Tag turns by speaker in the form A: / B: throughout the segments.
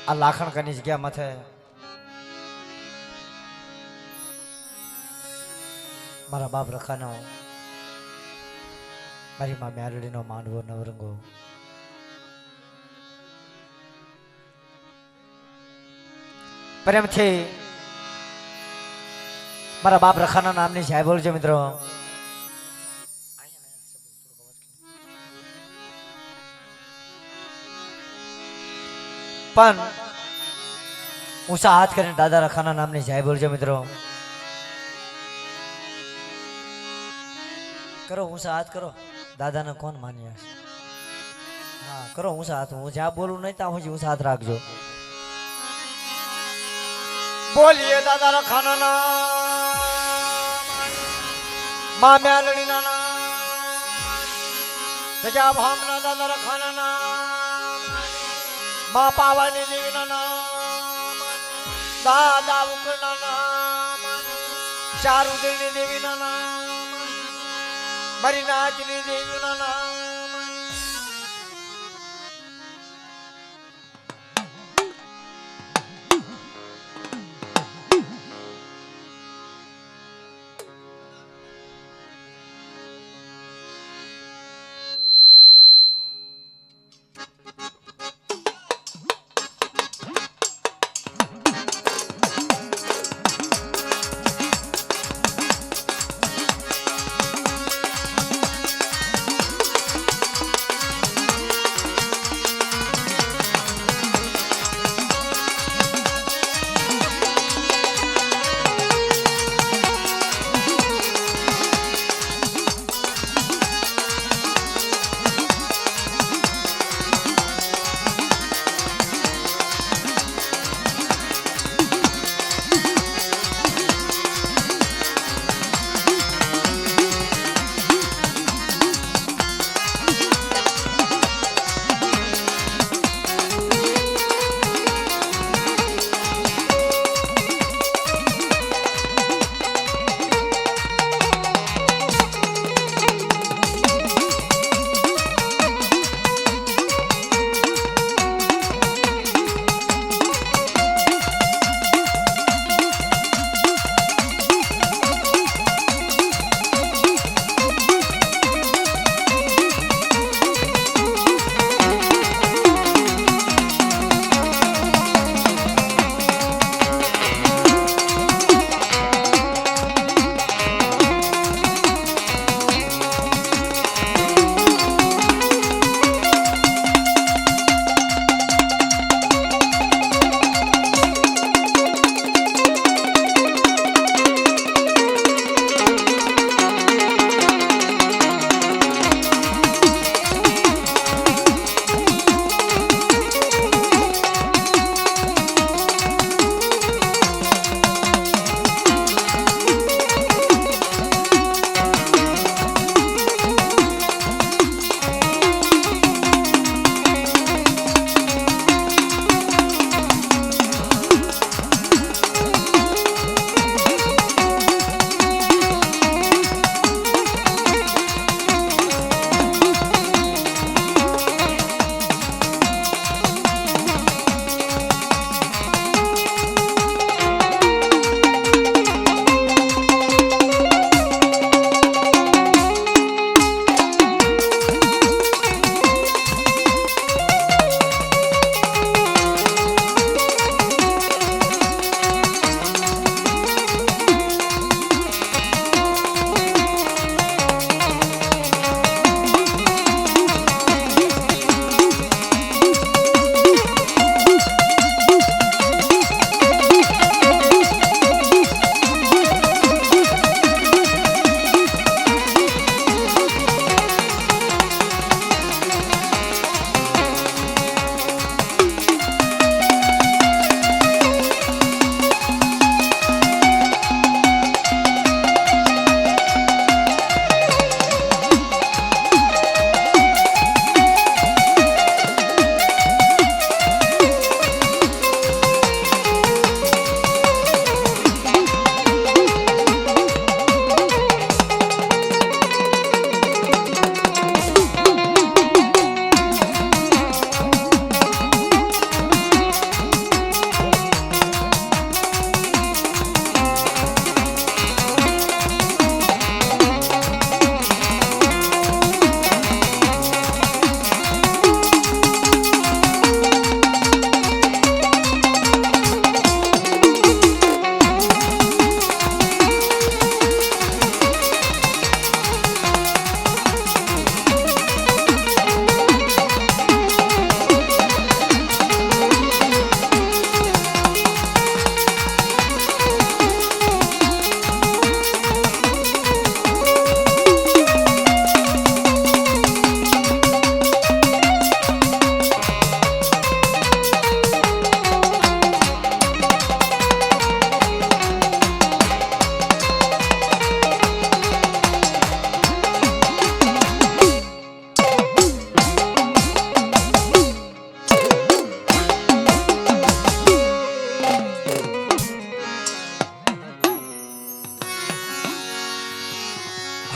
A: આ લાખણ કની જગ્યા માથે મારા બાપ રખાનો મારી માં મેરડીનો માંડવો નવરંગો પ્રેમથી મારા બાપ રખાના નામની જય બોલજો મિત્રો. પણ ઊંચા હાથ કરીને દાદા રખાના નામની જય બોલજો મિત્રો. કરો ઊંચા હાથ કરો. દાદાને કોણ માન્યા છે? હા કરો ઊંચા હાથ. હું જ્યાં બોલું નહીં ત્યાં હું ઊંચા હાથ રાખજો. બોલીએ દાદા રખાના નામ માં મેલડીના નામ સજા ભામના દાદા રખાના નામ માં પાવાની દેવીના નામ દાદા ઉકળના નામ ચારુદેવી દેવીના નામ મારી નાચની દેવીના નામ.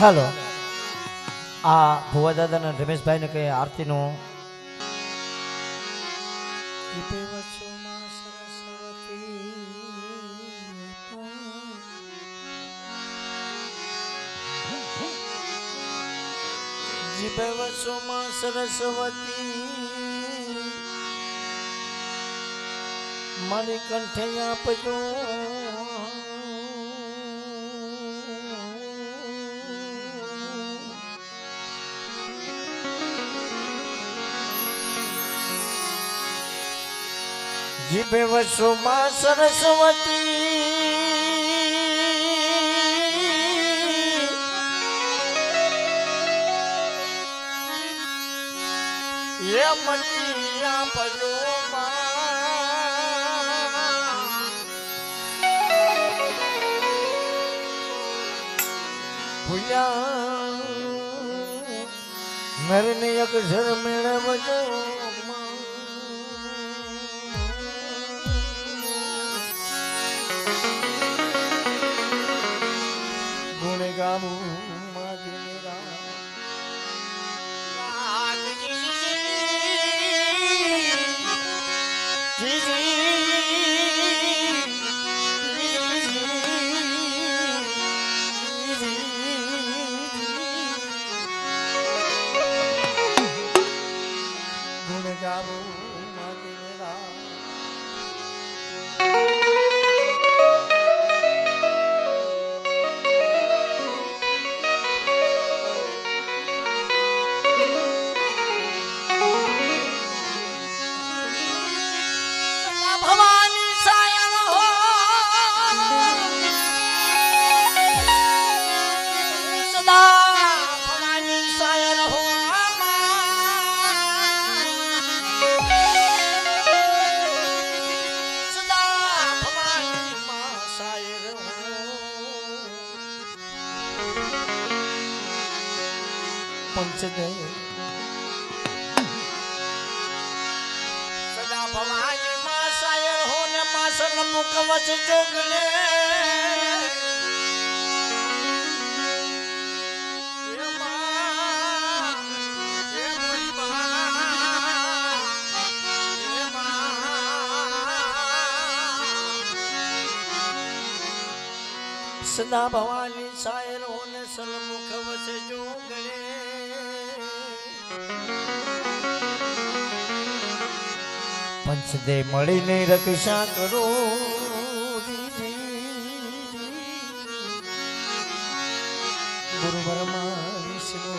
A: હાલો આ ભુવા દાદા ને રમેશભાઈ ને કઈ આરતી નું જીભે વસોમાં સરસ્વતી મારી કંઠે આપજો જીભે વસોમાં સરસ્વતી ये मटिया भूया नरने अक्षर मेळवजो गुण गाવું पंचदय सदा भवानी मां सायर हो ने मासन मुखवच जोगले ये मां ये मोरी मां ये मां सदा भवानी सायर हो ने सल मुखवच जोगले पंचदे મળીને રક્ષા કરો ગુરુ બ્રહ્મા વિષ્ણુ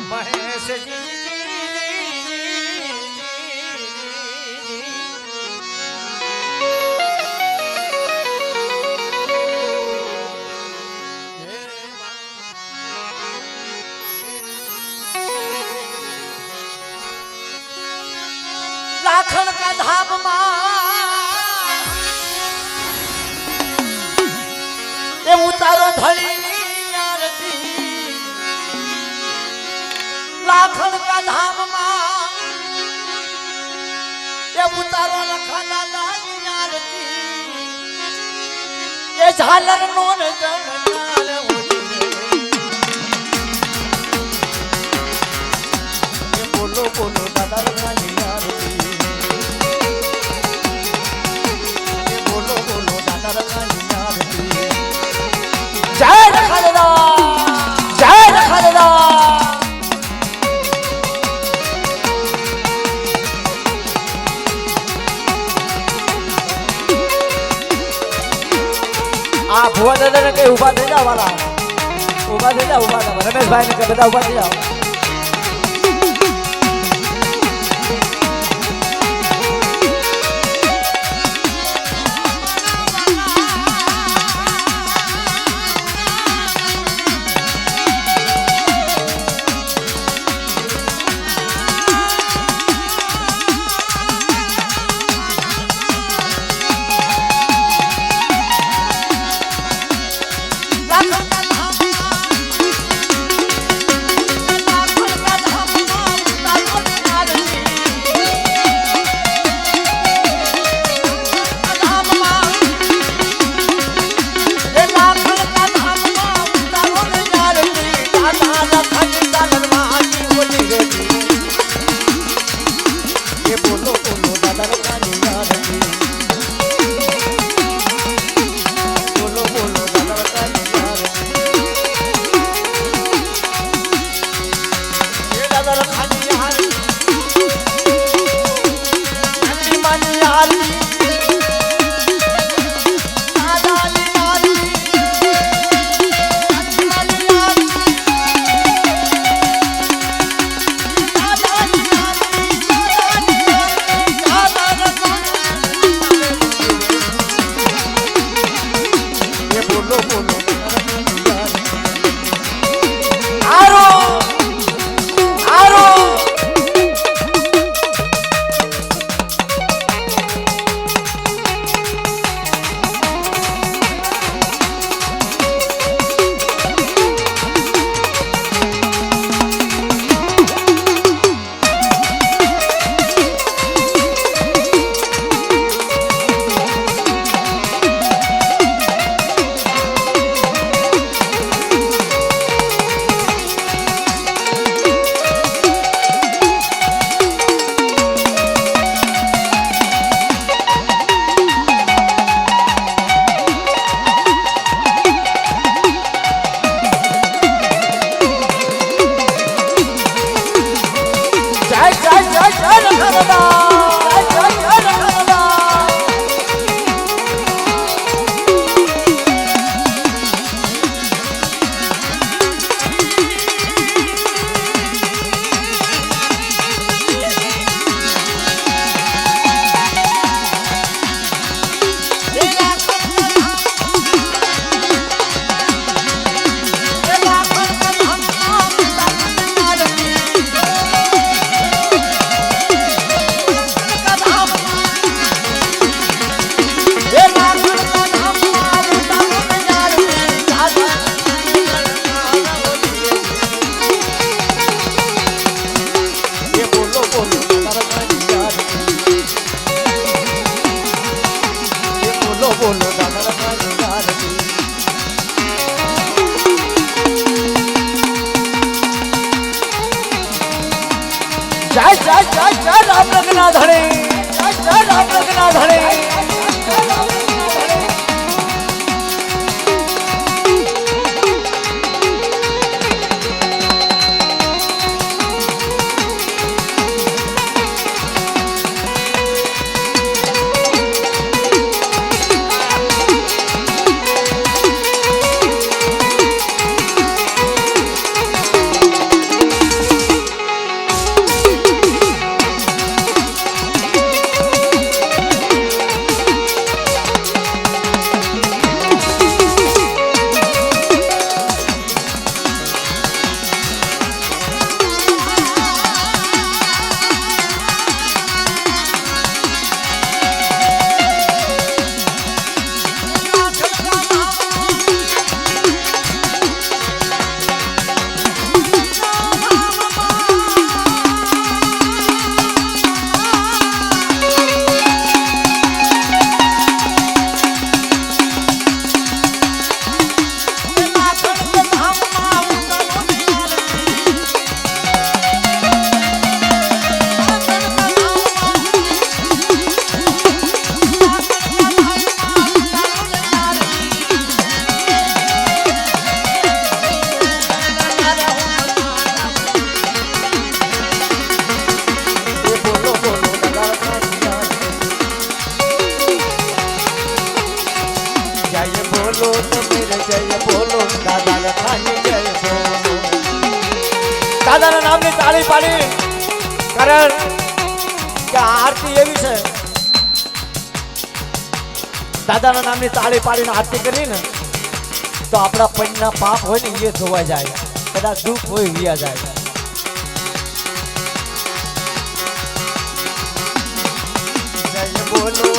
A: મહેશ જી लाखन का धाम ये उतारो धड़ी आरती लाखन का धाम ये उतारो लखना आरती ये झालर नोन जगनाल ये बोलो बोलो दादा रंगानी आरती जय रखा दादा जय रखा दादा आ भुआ दादा ने कहीं उभा થઈ જાવ વાલા ઉભા થઈ જાવ રમેશભાઈ ને કે બધા ઉભા થઈ જાવ જય જય જય જય રામ લગ્ના ધણી જય જય રામ લગ્ના ધણી બોલો સમીર જય બોલો દાદા લખાની જય બોલો દાદાના નામની તાળી પાડી કારણ કે આરતી એવી છે દાદાના નામની તાળી પાડીને આરતી કરીને તો આપણા પંચના પાપ હોય ને એ ધોવાઈ જાય કદાચ દુઃખ હોય વિયા જાય જય બોલો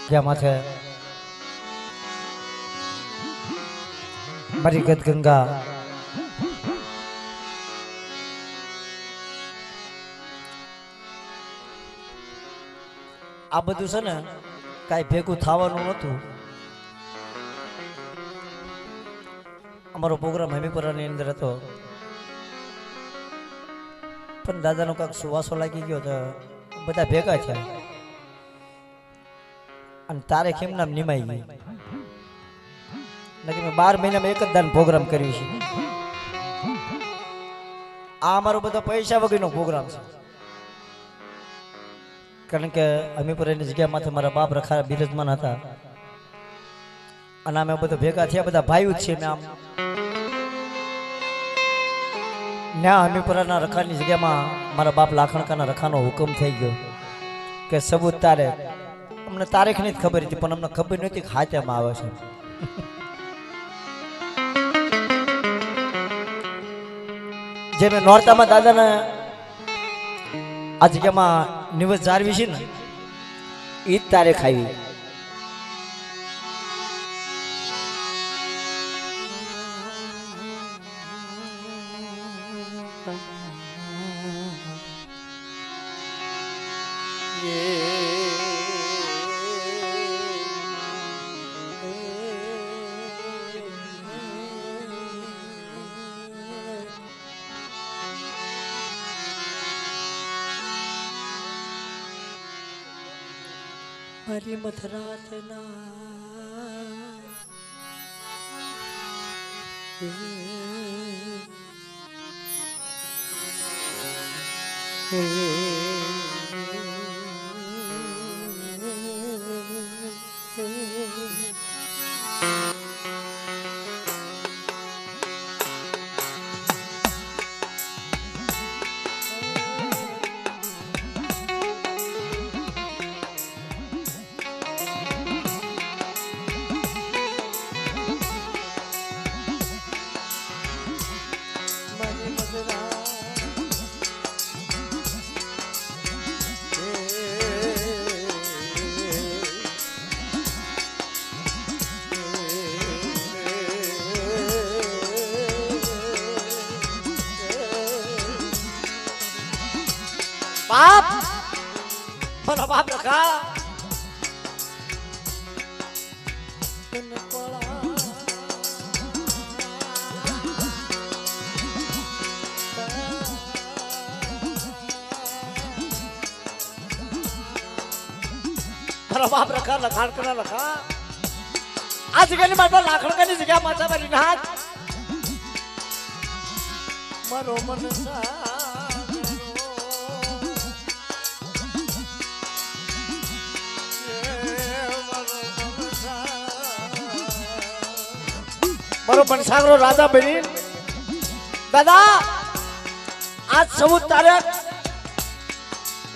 A: જ્યાં માથે મારી ગત ગંગા આ બધું છે ને કાંઈ ભેગું થવાનું નહોતું. અમારો પ્રોગ્રામ હેમીપુરાની અંદર હતો, પણ દાદાનો કાંક સુવાસો લાગી ગયો તો બધા ભેગા થયા અને તારીખ એમ નામ નિમાઈ ગઈ. મેં 12 મહિનામાં એક જ દાન પ્રોગ્રામ કર્યું છે. આ અમારો બધો પૈસા વગરનો પ્રોગ્રામ છે, કારણ કે હેમીપુરાની જગ્યામાંથી મારા બાપ રખા બિરાજમાન હતા અને અમે બધા ભેગા થયા, બધા ભાઈઓ જ છીએ. આમ ન્યા હેમીપુરાના રખાની જગ્યામાં મારા બાપ લાખણકાના રખાનો હુકમ થઈ ગયો કે સબૂત તારે. અમને તારીખની જ ખબર હતી, પણ અમને ખબર નહોતી કે હાથેમાં આવે છે. જે મેં નોરતામાં દાદાને આ જગ્યામાં નિવસ જાળવી છે ને, એ જ તારીખ આવી. મારી મધરાતના બાપ, મારા બાપ રખા લખાણ કરા લખા. આ જગ્યાની મારા લાખણકાની જગ્યા માથા મારી નાથ મારો મન મારો બનસાગરો રાજા બની. દાદા આજ 14 તારીખ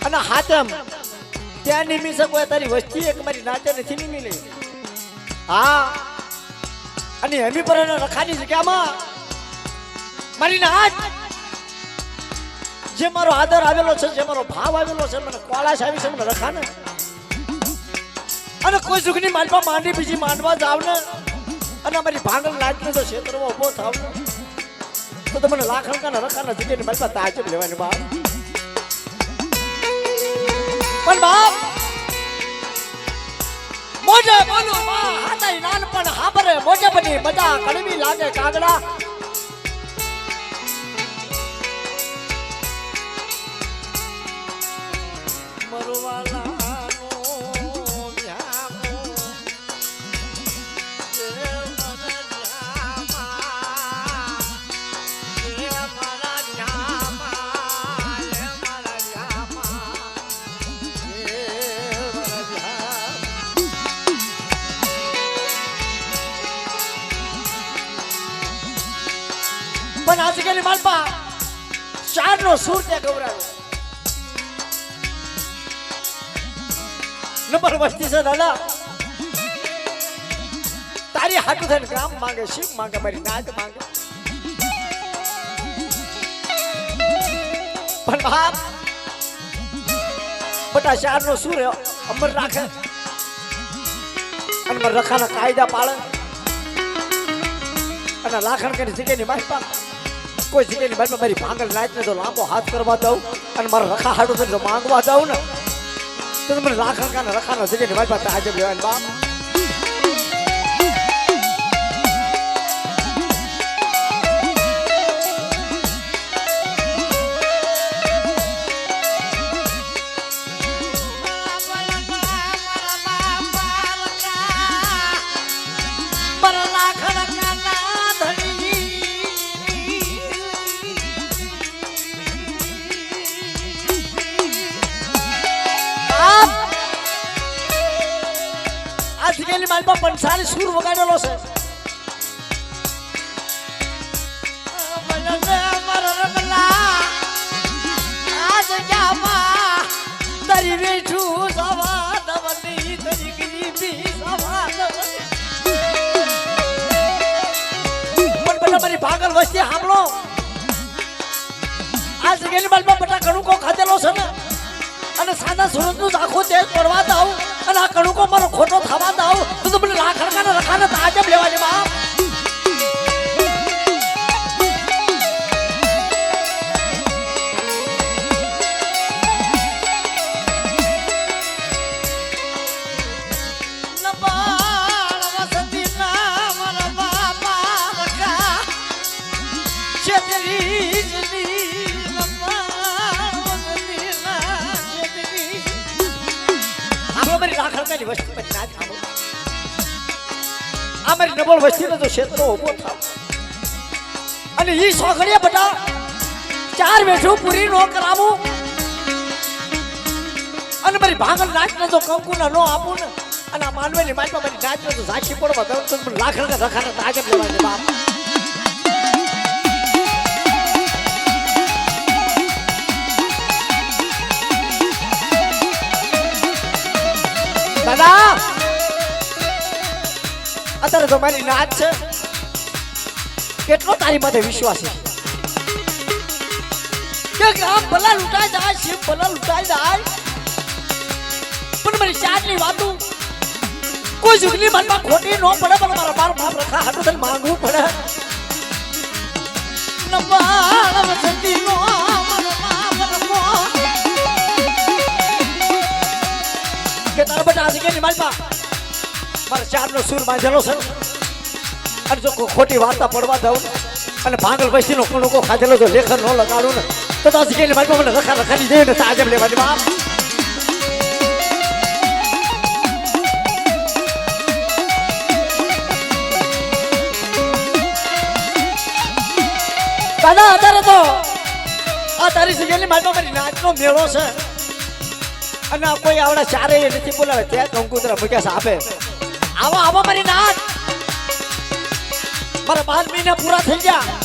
A: અને હાતમ ત્યાં નિમી શકો તારી વસ્તી એક મારી નાચે નથી નિમી. હા, અને હેમીપુરાના રખાની જગ્યામાં મારી નાચ જે મારો આદર આવેલો છે, જે મારો ભાવ આવેલો છે, મને કોળાશ આવી છે મને રખાને. અને કોઈ સુખની માલપા માંડી બીજી માંડવા જાવ ને અને અમારી ભાંગલ નાચને તો ક્ષેત્રમાં ઉભો થાવ ને તો તમને લાખણકાના રખાના જગ્યાની માલપા તાજબ લેવાની બાપ. પણ બાપ મોજે બોલું માં હાથાઈ નાનપણ હાબરે મોજે બની મજા કડવી લાગે કાગડા. મરવાલા પણ આજકાલની માલપા 4 નો સૂર ત્યાં ગવરાયો. નંબર વસ્તી છે દાદા તારી હાટુ થઈને ગામ માંગે, શીખ માંગે, મારી નાચ માંગે. પણ બાપ બટા 4 નો સૂર અમર રાખે. અને મારા રખાના કાયદા પાળે અને લાખણ કરી જગ્યાની મારી કોઈ જગ્યાની મારી મારી ભાંગલ નાચને તો લાંબો હાથ કરવા દઉં અને મારા રખા હાડું તો માંગવા દઉં ને તો મને લાખણ કાને રખાના જગ્યાની મારી પાસે આજે લેવાની બાપ पंसारी सूर वगाड़ेलो છે आज जामा तरी बेठू सवा दवनी तरी गरीबी सवा दवनी પણ બેટા મારી ભાગલ વસ્તી સાંભળો આ જગ્યાની બાજુમાં બેટા કણુકો ખાધેલો છે ને અને સાદા સુરતનું આખું તેજ પડવા દઉં અને આ કણુકો મારો ખોટો થવા દઉં તો મને લાખડકાને રખાને તાજબ લેવા છે બાપ વસ્તી પર નાચ આવો આ મારી ડબલ વસ્તીનો તો ક્ષેત્રો ઉભો થાવ અને ઈ સોખડિયા બટા ચાર વેઠું પૂરી નો કરાવું અને મારી ભાંગલ નાચને તો કંકુના નો આપું ને અને આ માનવેલી માચમાં મારી નાચને તો ઝાંખી પડવા દઉં તો મને લાખડકા રખાને તાજબ લેવા છે બાપ દાદા અત્યારે તો મારી નાચ છે કેટલો તારી માથે વિશ્વાસ છે કે આમ ભલા લૂંટાઈ જાય શિવ ભલા લૂંટાઈ જાય પણ મારી ચારની વાતો કોઈ જુગની મનમાં ખોટી ન પડે પણ મારા બાર બાપ રખા હાટું તને માંગવું પડે નબાળ વસતી નો કે તારા બેટા આજે કેની માલપા મારા ચારનો સૂર બાંધેલો છે અને જો ખોટી વાર્તા પડવા દઉં અને ભાંગલ વસ્તીનો કણુકો ખાધેલો જો લેખન ન લગાડું ને તો આજે કેની માલપા મને રખા રખાની દે ને તાજબ લેવાની બાપ દાદા અત્યારે તો આ તારી જગ્યાની માલપા મારી નાચનો મેળો છે અને કોઈ આવડા ચારે નથી બોલાવે ત્યાં કંકુતરા મૂક્યા છે આપે આવો આવો મારી નાચ મારા 5 મહિના પૂરા થઈ ગયા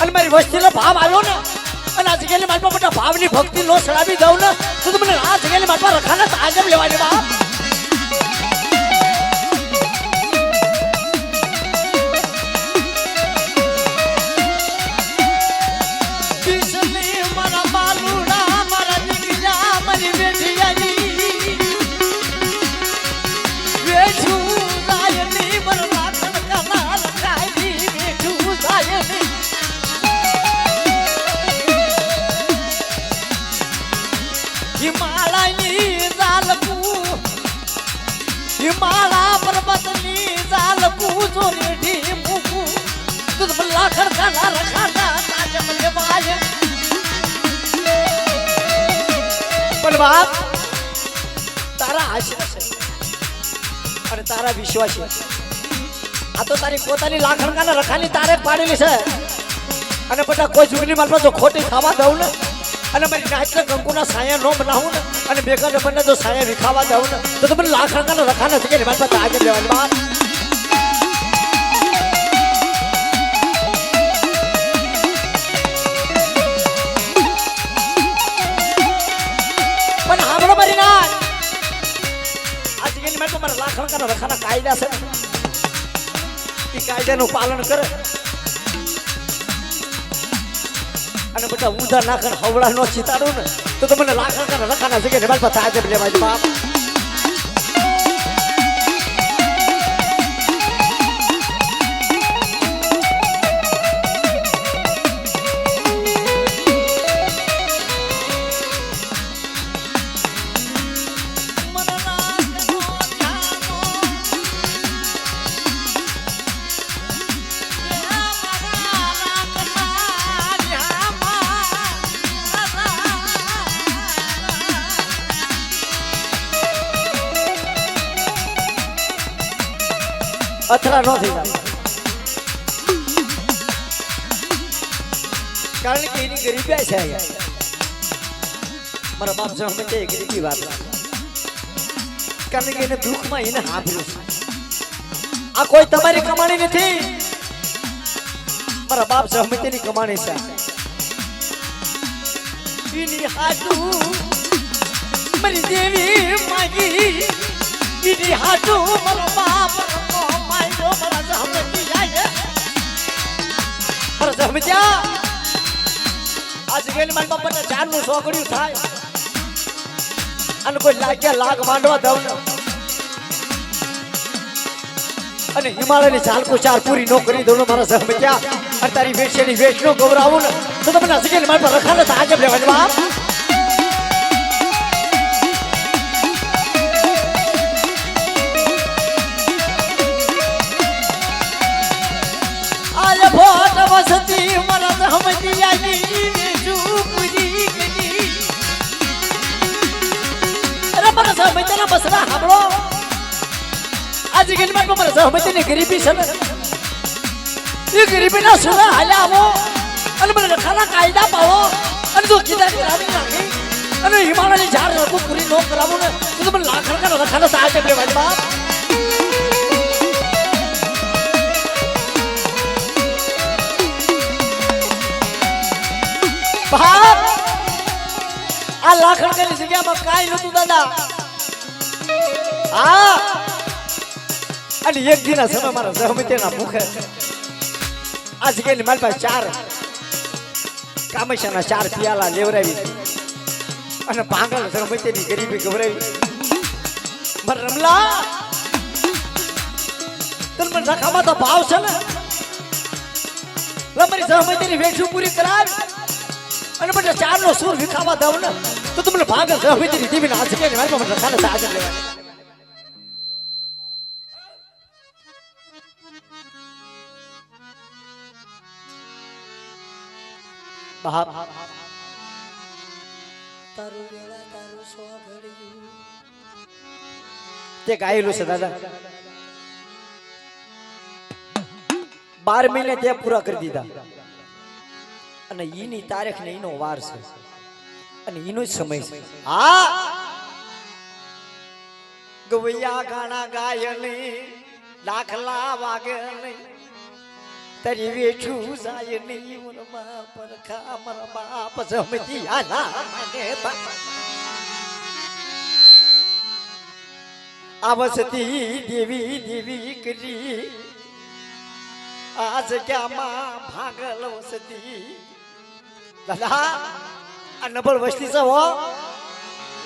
A: અને મારી વસ્તીનો ભાવ આવ્યો ને અને આ જગ્યાની માલપા મોટા ભાવની ભક્તિ નો ચડાવી દઉં ને તો મને આ જગ્યાની માલપા રખાને તાજબ લેવાની બાપ हिमालय पर्वतनी जाल कूजो रेठी मुकू तुझ लाखर खाना रखाना ताजब लेवाय पण बाप તારા આશીર્વાદ છે અને તારા વિશ્વાસ છે આ તો તારી પોતાની લાખણકાને રખાની તારે પાડેલી છે અને બધા કોઈ જુગની માલમાં જો ખોટી ખાવા દઉં ને અને મારી નાચને કંકુના સાયા નો બનાવું ને અને બેગર બંને જો સાયા વિખાવા દઉં ને તો મને લાખણકાને રખાને છે કે મારી પાસે આગળ લેવાની વાત પણ હામળો મારી નાચ આજે કે મારી પાસે લાખણકાને રખાના કાયદા છે એ કાયદાનું પાલન કરે અને બધા ઊંધા નાખણ હવળા નો ચિતાડું ને તો મને લાખણકાને રખાના છે કે મારી પાસે આજે લેવા બાપ અથડા ન થઈ જાય કારણ કે એની ગરીબી છે મારા બાપ સામે તે ગરીબી વાત કારણ કે એને દુઃખમાં એને હાંભળ્યું છે આ કોઈ તમારી કમાણી નથી મારા બાપ સહમતીની કમાણી છે એની હાટુ મારી દેવી માગી એની હાટુ મારો બાપ મારો મારા સહમતી જાય મારા સહમત્યા આજ ગેલી મારી બાપાને ચારનું સોગડ્યું થાય અને કોઈ લાગ્યા લાગ માંડવા દઉં અને હિમાલયની ચાલકો ચાર પૂરી નો કરી દઉં મારા સહમત્યા અને તારી વેચની વેચનો ગૌરાવું ને તો તમને હસી મારી પર રખાને તો આજે લેવાની બાપ આજે ભોટ વસતી મારા સહમતિયાની વેચું પૂરી કરી અરે મારા સહમતિયાના બસરા સાંભળો આજે ગેલી મારા સહમતિની ગરીબી છે ને એ ગરીબીના સુરા હાલ્યા આવો અને મને રખાના કાયદા પાવો અને જો કીધા કરાવી નાખી અને હિમાલયની ઝાડ રખું પૂરી નો કરાવું ને તો મને લાખ રખાના સાહેબ લેવાની બાપ બાપ આ લાખ રખાની જગ્યામાં કાંઈ નતું દાદા હા અને એક દિના સમય મારા સહમતીના ભૂખે આ જગ્યાની મારી પાસે ચાર કામેશાના ચાર પિયાલા લેવરાવી અને ભાંગલ સહમતીની ગરીબી ગવરાવી મારા રમલા તને મને રખામાં તો ભાવ છે ને મારી સહમતીની વેચું પૂરી કરાવી અને મને ચારનો સૂર વિખાવા દઉં ને તો તમને ભાંગલ સહમતીની દેવીને આ જગ્યાની મારી પાસે રખાને હાજર લેવાની બાપ તારું વેળા તારું સોગડ્યું તે ગાયેલું છે દાદા 12 મહિને તે પૂરા કરી દીધા અને ઈની તારીખ ને ઈનો વાર છે અને ઈનો જ સમય છે હા ગવૈયા ગાણા ગાય નહીં દાખલા વાગે નહીં તારી વેઠું જાય નહીં મનમાં પરખા મારા બાપ સહમતી આલા મને આવસતી દેવી દેવી કરી આ જગ્યામાં ભાગલ વસતી દાદા આ નબળ વસ્તી છે હો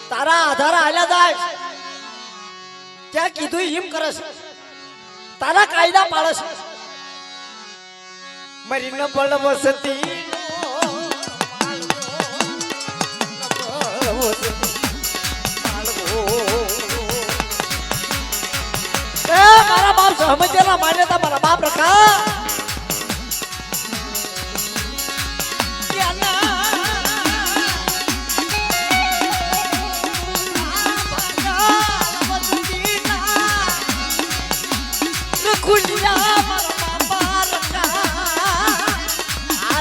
A: તારા આધારા હાલ્યા જાય ક્યાં કીધું એમ કરે છે તારા કાયદા પાડે છે મારી નબળ વસતી મારા બાપ સહમતિયાના માન્યતા મારા બાપ રખા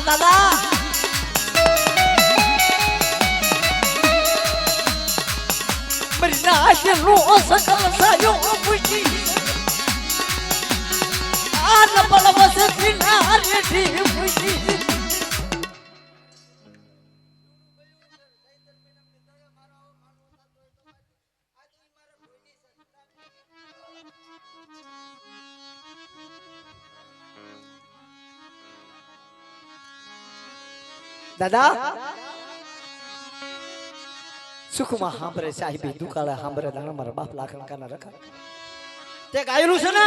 A: દાદા મારી નાશ નો સકલ સાયો પૂછી આ નબળ વસતી ના રેઠી પૂછી દાદા સુખમાં સાંભળે સાહેબી દુકાળે સાંભળે દાણા મારા બાપ લાખણકાના રખા તે ગાયેલું છે ને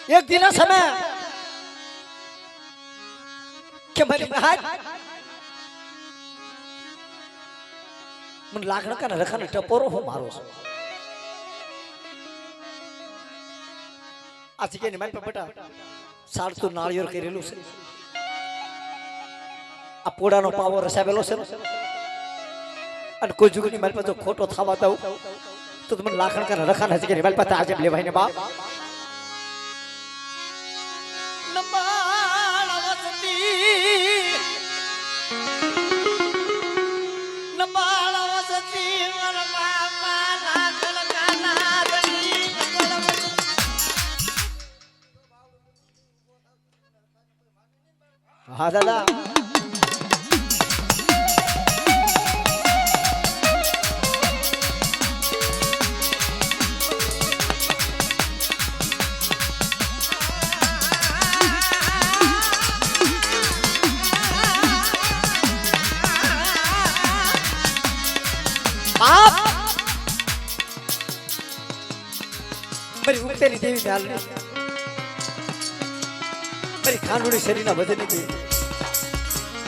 A: એક દિન સમય કે મારી બહાર મને લાખણકાના રખાને ટપોરો હું મારો છું આ જગ્યાની મારી પર બેટા સાડતું નાળિયેર કરેલું છે આ પોડાનો પાવો રસાવેલો છે અને કોઈ જુગની મારી પાસે ખોટો થવા દઉં તો મને લાખણકાના રખાના છે કે મારી પાસે આજે લેવાય ને બાપ હા દાદા मेरी उगतेली देवी ध्यान मेरी खानूनी शरीर ना वजन की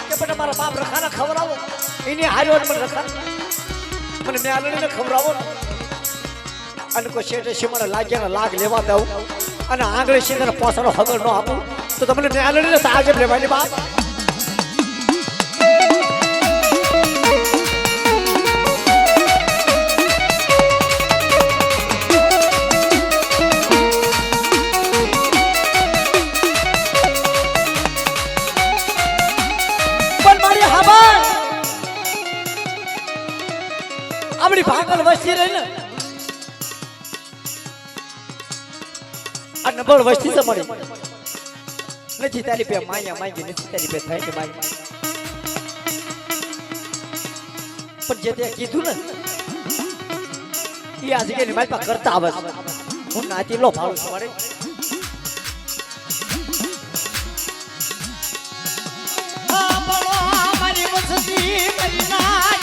A: के बेटा मारा बाप रखाना खवरावो इनी हारियो मन रखा મને મ્યાલણીને ખવરાવો અને કોઈ શેઠે શિમણે લાગ્યાને લાગ લેવા દઉં અને આંગળી સીધાને પોસાનો હગર ન આપું તો તમને મ્યાલણીને તાજબ લેવાની બાપ अपनी भागल वस्ती रही ना नबळ वस्ती से मળી નથી તારી પે માયા માંગી નથી તારી પે થાય કે માંગી પણ જે તે કીધું ને ઈ આજે કે મારી પા કરતા આવે હું નાતી લો ભાળું છું મારે આ બોલો મારી વસ્તી કરી નાય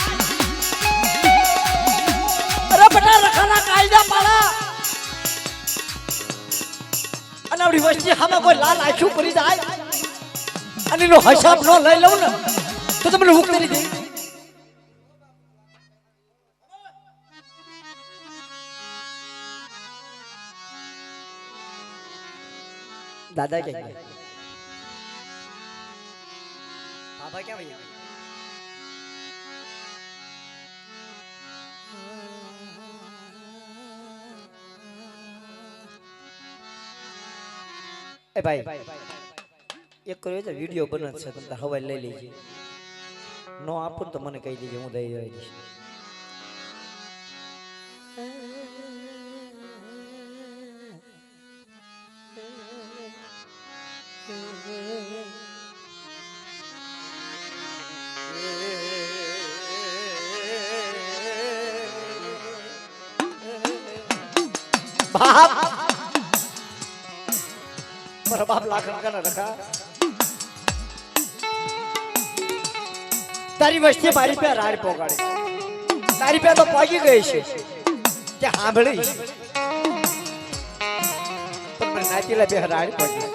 A: बटा रखाना कायदा पाला अनवडी वस्ती हमा कोई लाल आखियो करी जाय अनि नो हिसाब न लई लऊ न तो तमने हुक नहीं दे दादा के पापा क्या भैया ए भाई एक करो तो वीडियो बनत છે તમે હવાઈ લઈ લેજે નો આપો તો મને કહી દેજે હું દઈ દઈશ बाप मेरा बाप लाखन का न रखा तारी वस्ती मारी पे राड पोगाड़े तारी पे तो पगी गई છે કે સાંભળી પણ મને નાતીલા બે રાડ પડી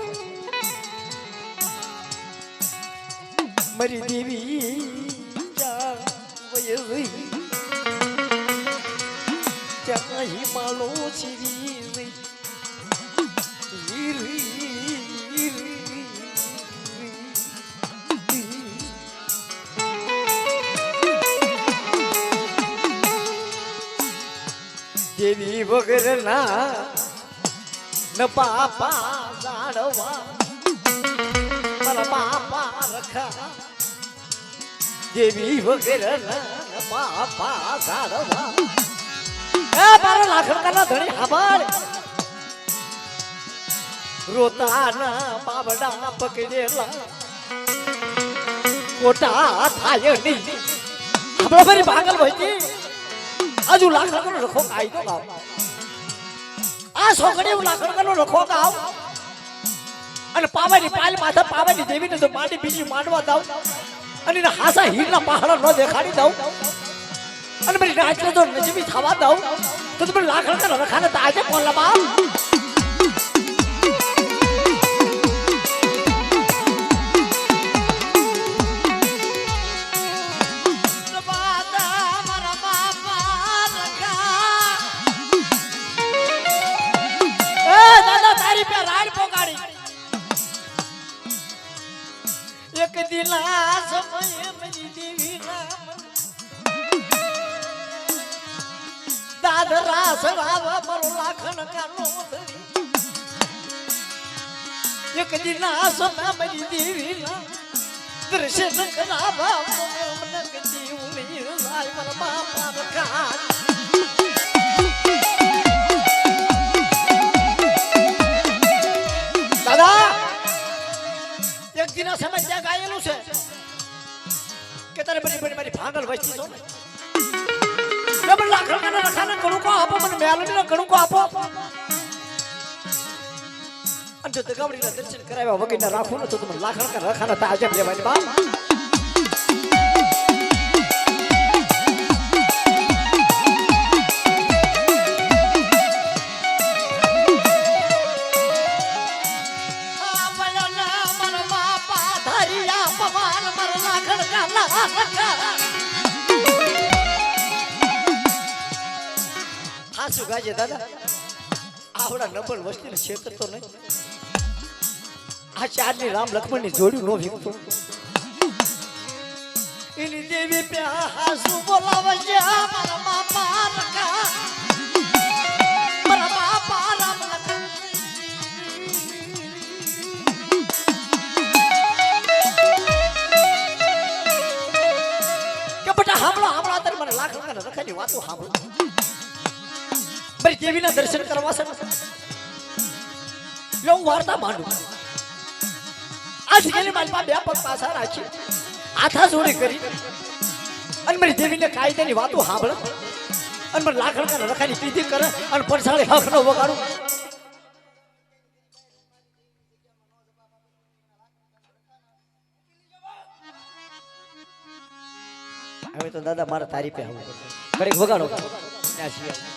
A: મરી દેવી જા વયવી ચાહી માલો છીરી देवी वगैरह ना न पापा जाड़वा पर पापा रखा देवी वगैरह ना न पापा जाड़वा ए मारा लाखन का ना धनी हमार रोता ना बाबड़ा पकड़ेला कोटा थाय नहीं हमरा बरी भागल भई आजू लाखन का रखो आई तो गाव आ सोकड़ी लाखन का रखो गाव અને પાવાની પાલ માથા પાવાની દેવીને તો માટી બીજી માંડવા દાવ અને ને હાસા હીરના પહાડ ન દેખાડી દઉં અને મારી રાત્રે તો નજીવી થવા દઉં તો તમે લાખન का રખાને તાજે કોલા બાપ एक दिन समय मेरी देवी नाम दादरा सरावा मरो लाखन का नोदरी एक दिन समय मेरी देवी नाम दर्शन करावा मन गति उली लाय मर बापा रखा दादा एक दिन समय त्या गायलो તારે મારી ભાગલ વસ્તી છો ને ડબલ લાખણ કાના રખાને કણુકો આપો મને મેલડીનો કણુકો આપો અને જો દગાવડીના દર્શન કરાવ્યા વગરના રાખું ને તો તમે લાખણ કા રખાના તાજબ લેવાની બાપ ગાજે દાદા આવડા નબળ વસ્તી ને છેતરતો નહીં આ ચારની રામ લક્ષ્મણ ની જોડ્યું નો ભીગતો એની દેવી પે હાસુ બોલાવે છે મારા બાપા રકા મારા બાપા રામ લક્ષ્મણ કે બેટા હાંભળો તને મને લાખ રૂપિયા રખાની વાતો હાંભળો મારી દેવીના દર્શન કરવા છે લો હું વાર્તા માંડું આજ ગેલી મારી પાસે બે પગ પાછા રાખી હાથા જોડી કરી અને મારી દેવીને કાયદાની વાતો સાંભળે અને મને લાખડકા રખાની પીધી કરે અને પરસાળી હકનો વગાડું હવે તો દાદા મારા તારીફે આવવું પડશે ઘડીક વગાડો ત્યાં છીએ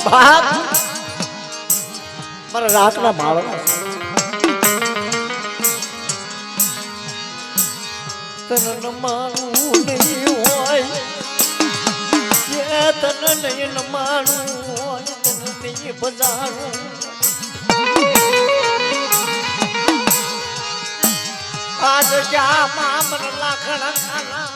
A: બાપ મારા રાતના માળો તને માનું નહીં હોય તને નહીં માનું હોય તને નહીં બજાણું આજ ક્યાં મામર લાખણા ખાના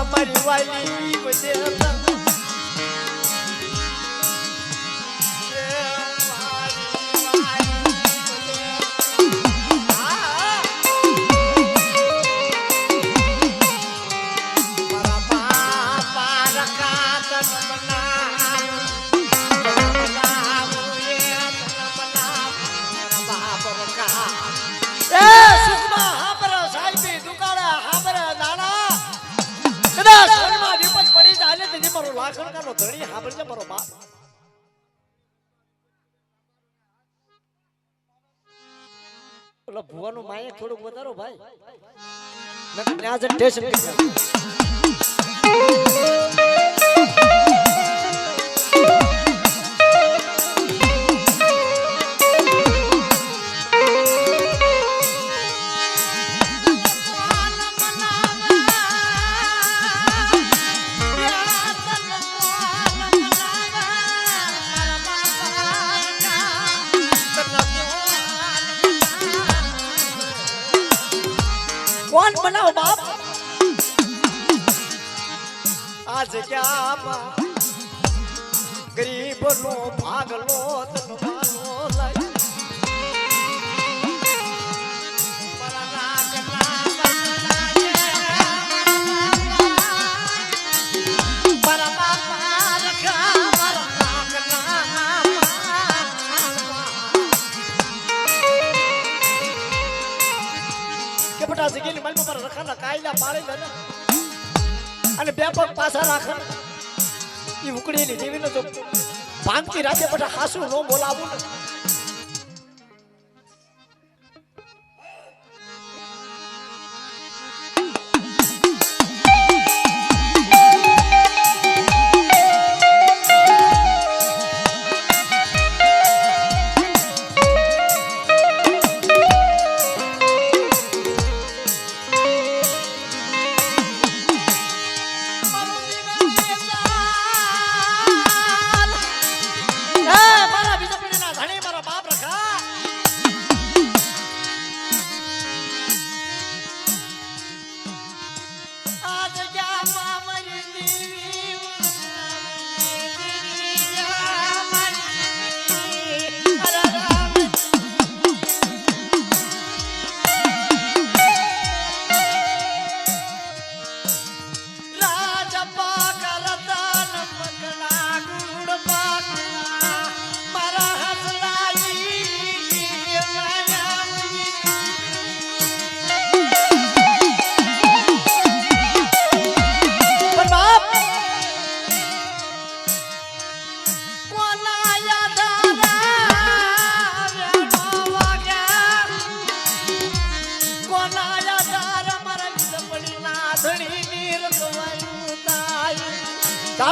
A: મારી વાલી બધે લાખણકાનો ધણી સાંભળજે મારો બાપ ઓલા ભુવાનું માયે થોડુંક વધારો ભાઈ નકર ત્યાં જ ટેશન કોણ બનાવો બાપ આ જગ્યામાં ગરીબનો ભાગલો ધનવાનો લઈ જગ્યાની માલમાં મારા રખાના કાયદા પાડે દે અને બે પગ પાછા રાખે એ ઉકળીની દેવીને જો ભાંગતી રાતે બધા હાસુ ન બોલાવું ને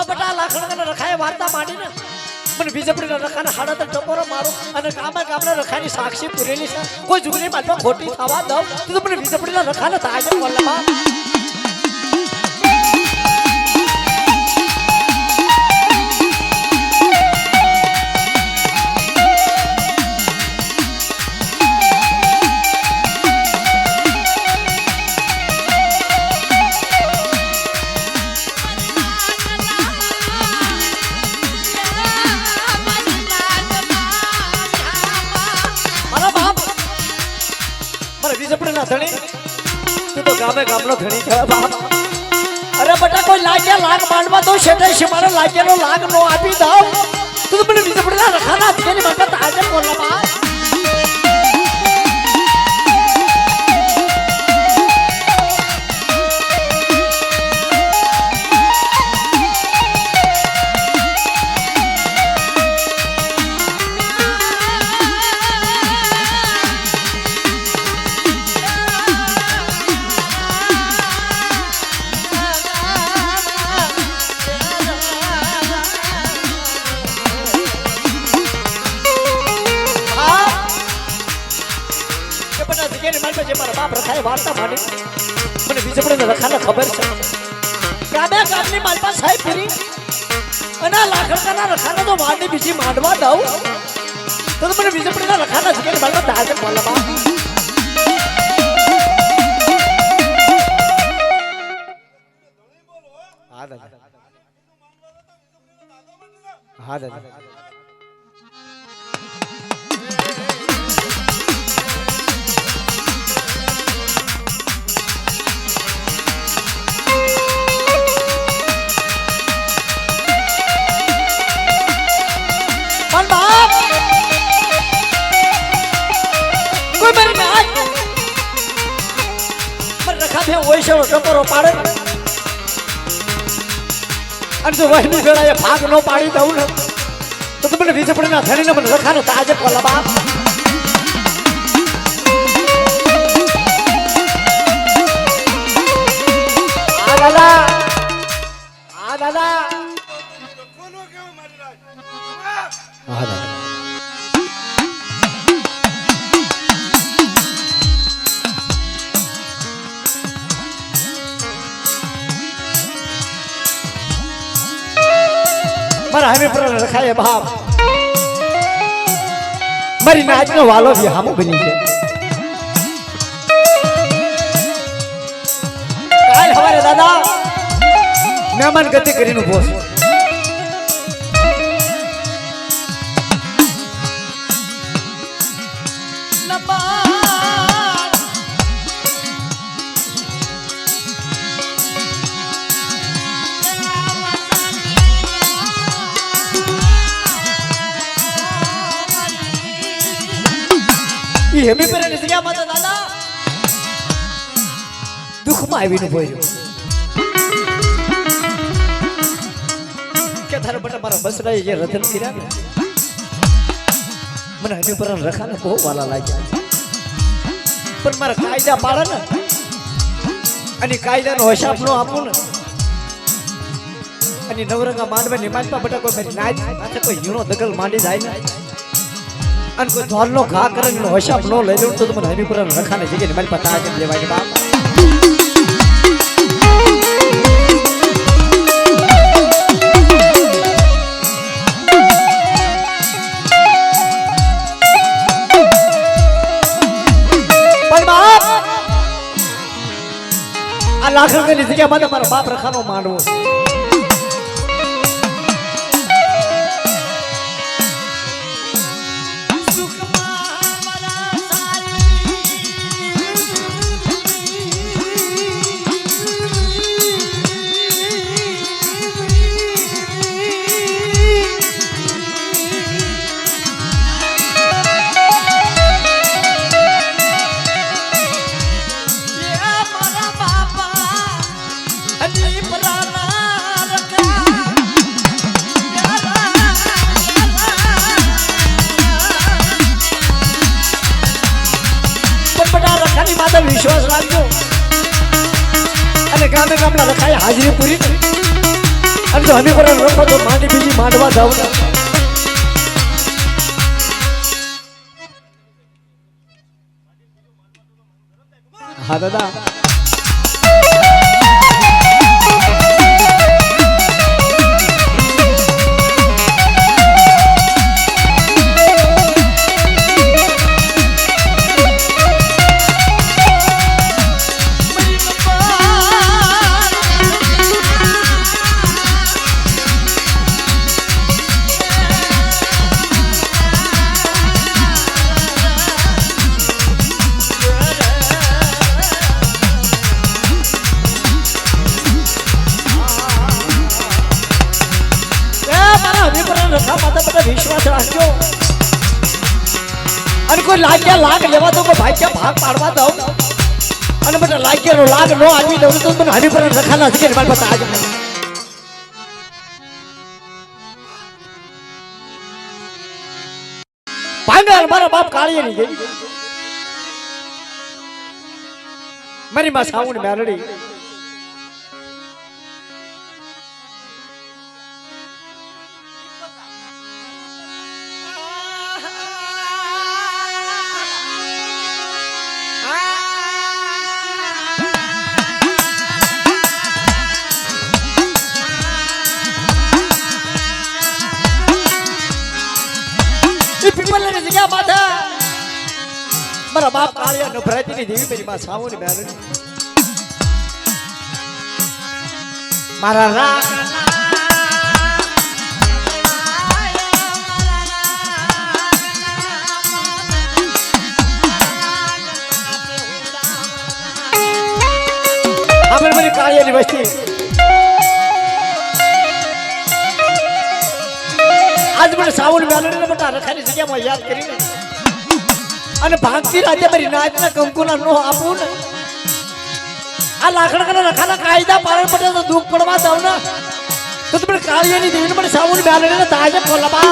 A: બટા લાખણ રખાય વાર્તા માંડીને મને બીજપડીના રખાને હાડા તો ટપોરો મારો અને ગામના રખાની સાક્ષી પૂરેલી છે કોઈ જુગની માલમાં ખોટી થવા દઉં તો મને બીજપડીના રખાને તાજે બોલવા તું તો ગામે ગામનો ધણી કહેવાય બાપ અરે બટા કોઈ લાગ્યા લાગ માંડવા તો શેઠે શિમારે લાગ્યાનો લાગ નો આપી દઉં તું મને બીજા પડેલા રખાના તેની માટે તાજે બોલવા બાપ વાર્તા માંડી મને બીજપડીને રખાને ખબર છે ગામે ગામની માલપા સાહેબ પૂરી અને લાખણકાના રખાને તો માંડી બીજી માંડવા દઉં તો મને બીજપડીના રખાના જગ્યાની માલપા તાજે બોલવા હા દાદા હા દાદા ટપોરો પાડે અને જો વહેલી વેળાએ ભાગ નો પાડી દઉં ને તો તમને બીજપડીના ધણીને મને રખાને તાજે બોલવા દાદા મારા હમે પર રખાય બાપ મારી નાચનો વાલો બી હામો બની છે દાદા મહેમાન ગતિ કરીને ઉભો છું. હેમી પર જગ્યા માં દાદા દુઃખમાં આવીને બોલ્યો કે તારા બટા મારા બસરાએ જે રતન કર્યા ને મને હેમી પર રખાને બહુ વાલા લાગ્યા પણ મારા કાયદા પાડે ને અને કાયદાનો હિસાબ નો આપું ને અને નવરંગા માંડવા નિમાજમાં બટા કોઈ મારી નાચ પાછા કોઈ હીણો દગલ માંડી જાય ને અને કોઈ ધોલનો ઘા કરીને હિસાબ ન લઈ લઉં તો મને હેમી પર રખાને જગ્યાએ મારી પાસે આ જ લેવાય બાપ. આ લાખ રૂપિયાની જગ્યામાં મારા બાપ રખાનો માંડવો વિશ્વાસ રાખજો અને ગામે ગામના રખાય હાજરી પૂરી અને જો હમી પર રખો તો માંડી બીજી માંડવા જાવ ને હા દાદા વિશ્વાસ રાખજો અને કોઈ લાગ્યા લાગ લેવા તો ભાગ્યા ભાગ પાડવા દઉં અને બધા લાગ્યાનો લાગ નો આવી દઉં તો મને હરી પર રખાના છે કે મારી પાસે આજ પાંડર મારા બાપ કાળીએ ની ગઈ મારી માં સાઉન્ડ મેરડી મારા બાપ કાળિયા નભરાતી ની દેવી મારી માં સાવની બેન મારા રાગ આપણે મારી કાળિયાની વસ્તી આજ મને સાવની બેન ને બટા રખાની જગ્યામાં યાદ કરીને અને ભાગતી રાજ્ય મારી નાચના કંકુના નો આપું ને આ લાકડા રખાના કાયદા પાલન પડે તો દુઃખ પડવા દઉં ને તો તમે કાળિયાની દેવીને મને સાવની બેન તાજે બોલવા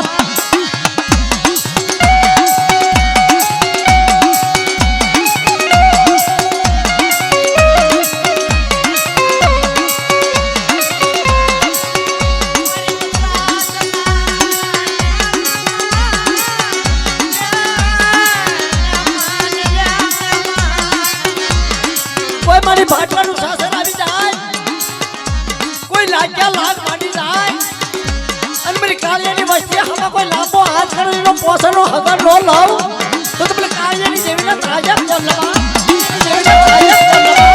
A: મારી ભાટવાનું શાસન આવી જાય કોઈ લાગ્યા લાગ માંડી જાય અને મારી કાળિયાની વસ્તી આમાં કોઈ લાંબો હાથ કરીને પોસણનો હગર નો લાવ તો તમે કાળિયાની દેવીને તાજા બોલવા દેવીને તાજા બોલવા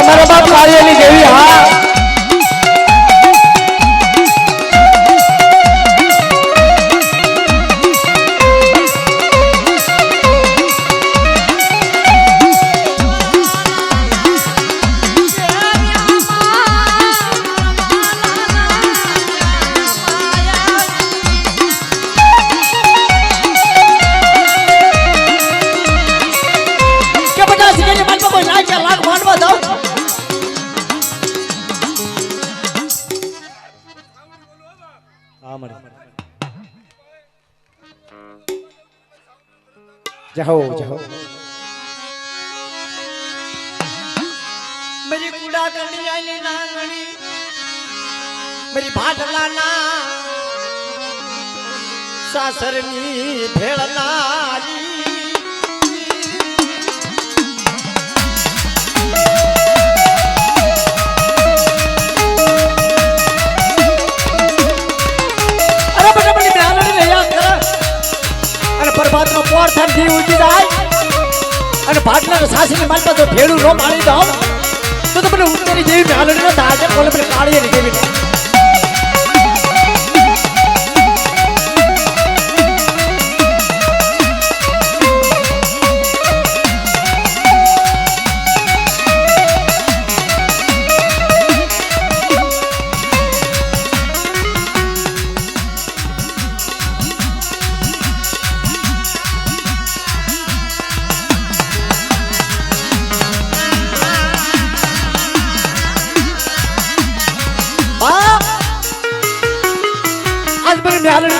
A: મારા બાપ કાળિયાની દેવી હા जाओ जाओ मेरी कूड़ा करनी आई नांगणी मेरी भाटला ना सासरनी भेड़नारी अरे बेटा बड़ी ब्राह्मणी ले याद कर अरे बर्बाद नो पोर थान दी उठी जाय अरे भाटला सासरी माल पर तो भेड़ू रो मारी दो तो बने उत्तरी जेवी ब्राह्मणी ना दाजे बोले बने काळी ने जेवी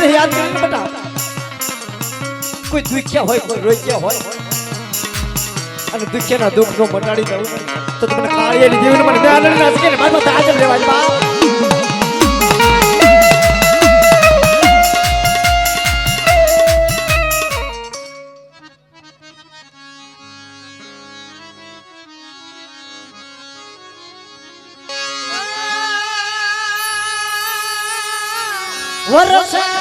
A: याद करने बेटा कोई दुखिया होय कोई रोइया होय અને દુખિયાના દુખ નો મટાડી દઉં તો તમને કાળિયાની જીવન મને મ્યાલડી ના સકે ને મારો તાજ લેવા બા વરસા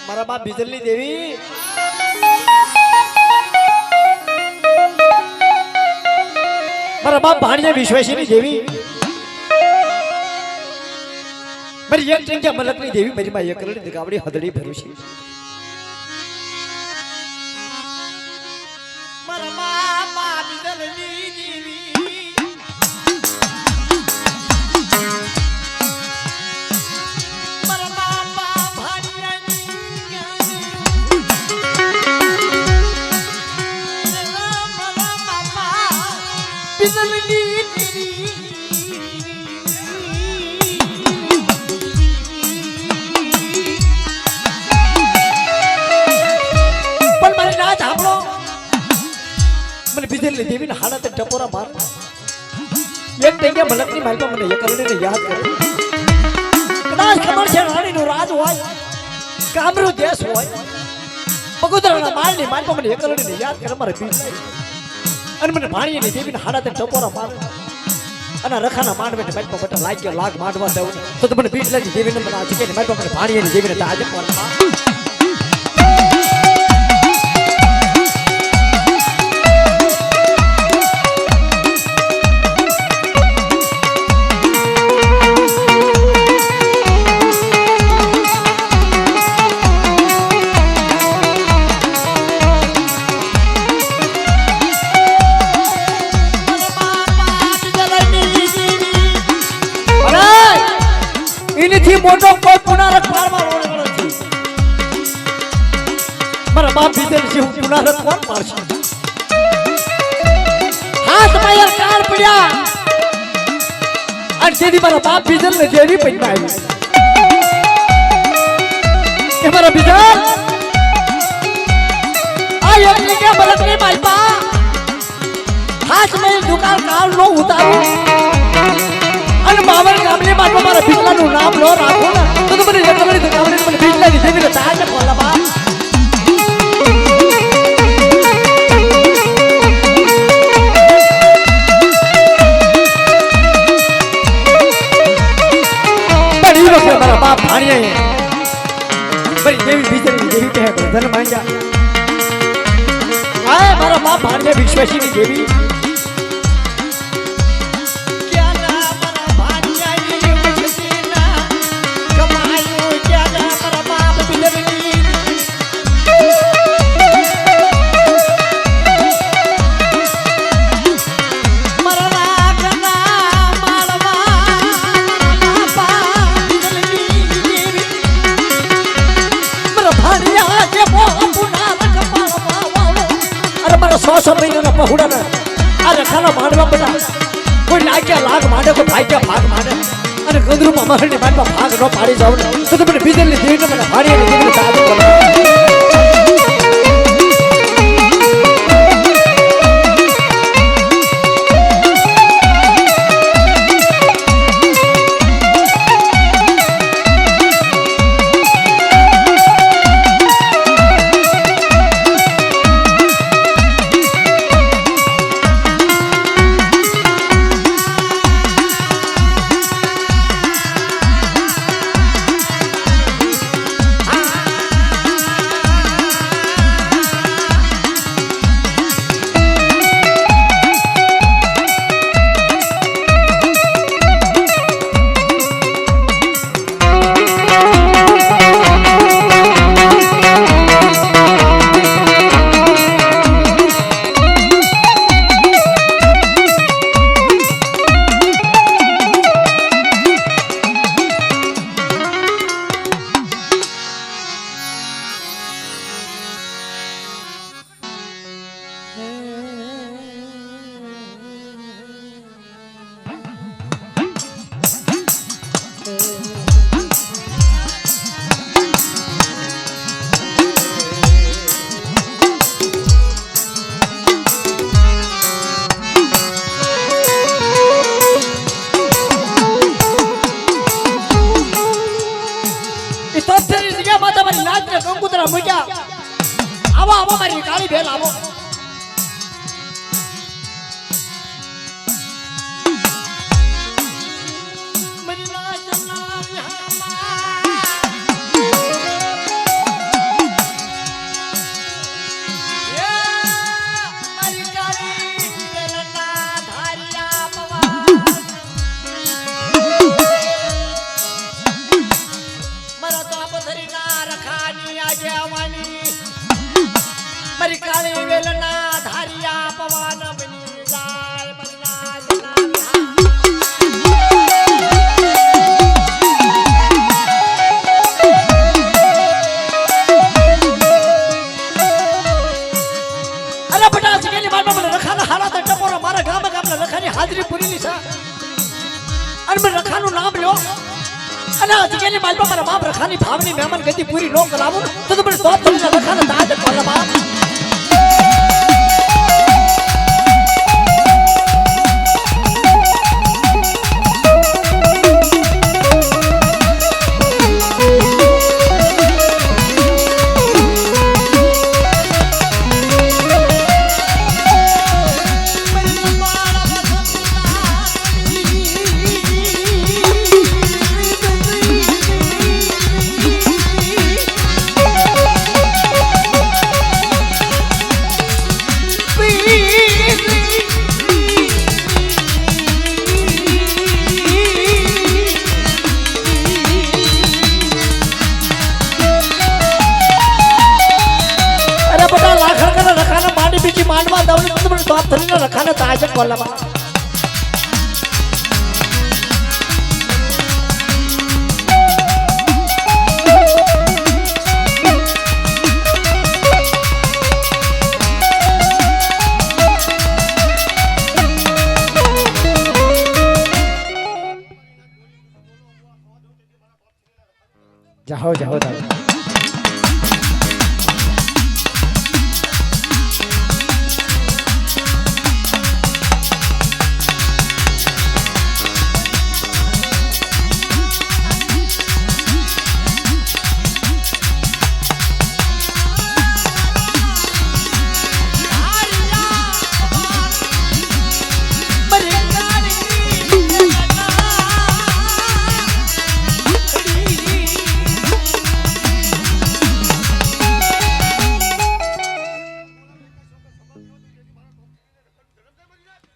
A: મારા બાપ બીજલની દેવી મારા બાપ ભાણિયા વિશ્વેશની દેવી મારી એક ટંક્યા મલકની દેવી મારી માં એકલડી દિગાવડી હદડી ભરુશી મારા બાપ બીજલની દેવી બીજલની દેવી ને હાડા તે ટપોરા માર એક ટેંગ્યા મલકની માલપા મને એકલડીને યાદ કરે કદાચ ખબર છે રાણીનું રાજ હોય કામરૂ દેશ હોય બગુદરાના માલની માલપા મને એકલડીને યાદ કરે મારે બીજ અને મને ભાણીની દેવીને હાડા તે ટપોરા માર અને રખાના માંડવે માલપા બટા લાગ્યો લાગ માંડવા દેવું તો મને બીજલાની દેવીને મને આ જગ્યાની માલપા મને ભાણીની દેવીને તાજ પરમાં મોટો કોઈ પુનારક પારમાં રોડ નથી મારા બાપ બીજલ છે હું પુનારક કોણ પાડશે હાથમાં યાર કાર પડ્યા અને જેથી મારા બાપ બીજલ ને જેવી પૈસા આવી કે મારા બીજલ આ એટલે કે બલકની માલપા હાથમાં દુકાન કાર નો ઉતારું અને માવર ગામની માં મારા બીજલાનું નામ લો રાખો ને તો મને એકલડી તો ગામની મને બીજલાની દેવીને તાજ બોલા બા देवी बिजली देवी के धन मांगा आए मारा बाप भाण्य विश्वासी की देवी क्या ना मारा भाण्य विश्वासी ना कमायो क्या ना मारा बाप बिजली मारा रागना मालवा बापा बिजली देवी मारा भाण्य के पुना सौ महीना पहुड़ा ना अरे खाना मानवा बता कोई लाग्या लाग माने को भाग्या भाग माने अरे गंदरू मामा ने मान भाग न पाड़ी जाओ ना तो मैंने बिजली दे ना मैंने भाड़ी ने दे साथ आवा आवा मारी काली भेल आवो मरी काली वेलना धारिया पवन बनी जाय मरना अरे बटा सिकेली मार में रखाना हारा त टपोरा मारा गाम रखानी हाजरी पूरी निसा अरे मैं रखानु नाम लो अना सिकेली मार में बाप रखानी भावनी मेहमान गति पूरी नो करावो तो बड़े तोप रखाना दाद कोला बाप मानवा दवले तो बड़े तो थरी ना रखाना ताजक वाला बा जाओ जाओ दादा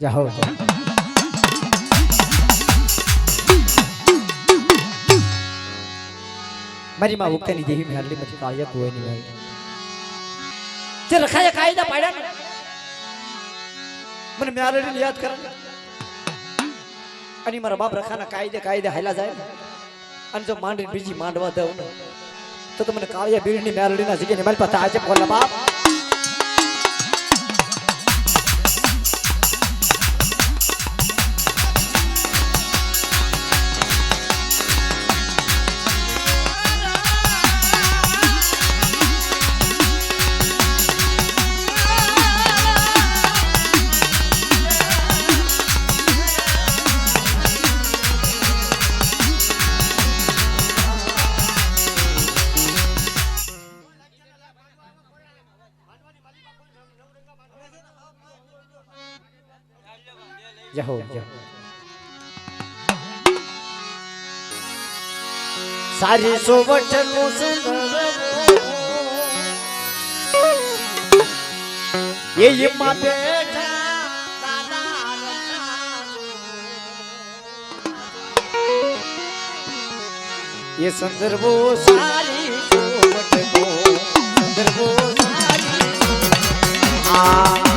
A: જાઓ મારી માં ઉક્તની દેવી મેરલી મત કાળિયા કોઈ નહીં ભાઈ તે રખાયા કાયદા પાડ્યા ને મને મેરલી યાદ કર અને મારા બાપ રખાના કાયદે હાલા જાય અને જો માંડી બીજી માંડવા દઉં ને તો તમને કાળિયા બીડની મેરલીના જગ્યાએ મારી પાસે આજે બોલા બાપ જાઓ સારી સોવઠનું સુંદર એ માં બેઠા દાદા એ સંદર્ભો સારી સોવઠનો સંદર્ભો સારી આ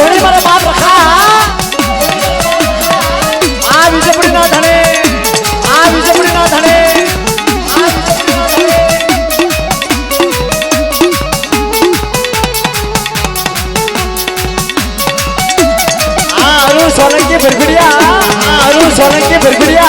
A: ધણી મારા બાપ રખા આ વિજયપુરી ના ધણે આ વિજયપુરી ના ધણે सोलंकी बिरबिड़िया अरुण सोलंकी बिरबिड़िया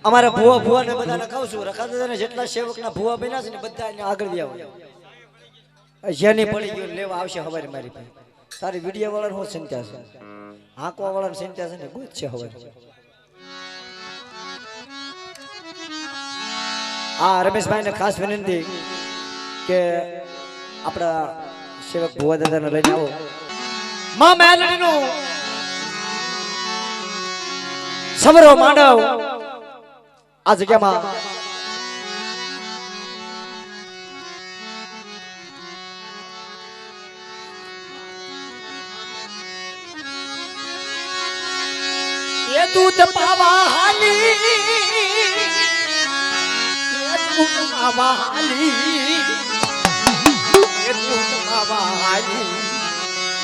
A: અમારા ભુવા ભુવા ને બધાને કહું છું રખાતા ને જેટલા સેવકના ભુવા બન્યા છે ને બધા એને આગળ દેવા જેની પડી ગયો લેવા આવશે હવારે મારી પાસે તારી વિડિયો વાળાને હું ચિંતા છે હાંકવા વાળાને ચિંતા છે ને ગોત છે હવારે આ રમેશભાઈ ને ખાસ વિનંતી કે આપણા સેવક ભુવા દાદાને લઈને આવો માં મેલડીનું સમરો માંડવ આ જગ્યામાં ये दूध पावा हाली ये दूध पावा हाली ये दूध पावा हाली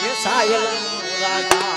A: ये सायल राजा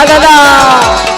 A: દાદા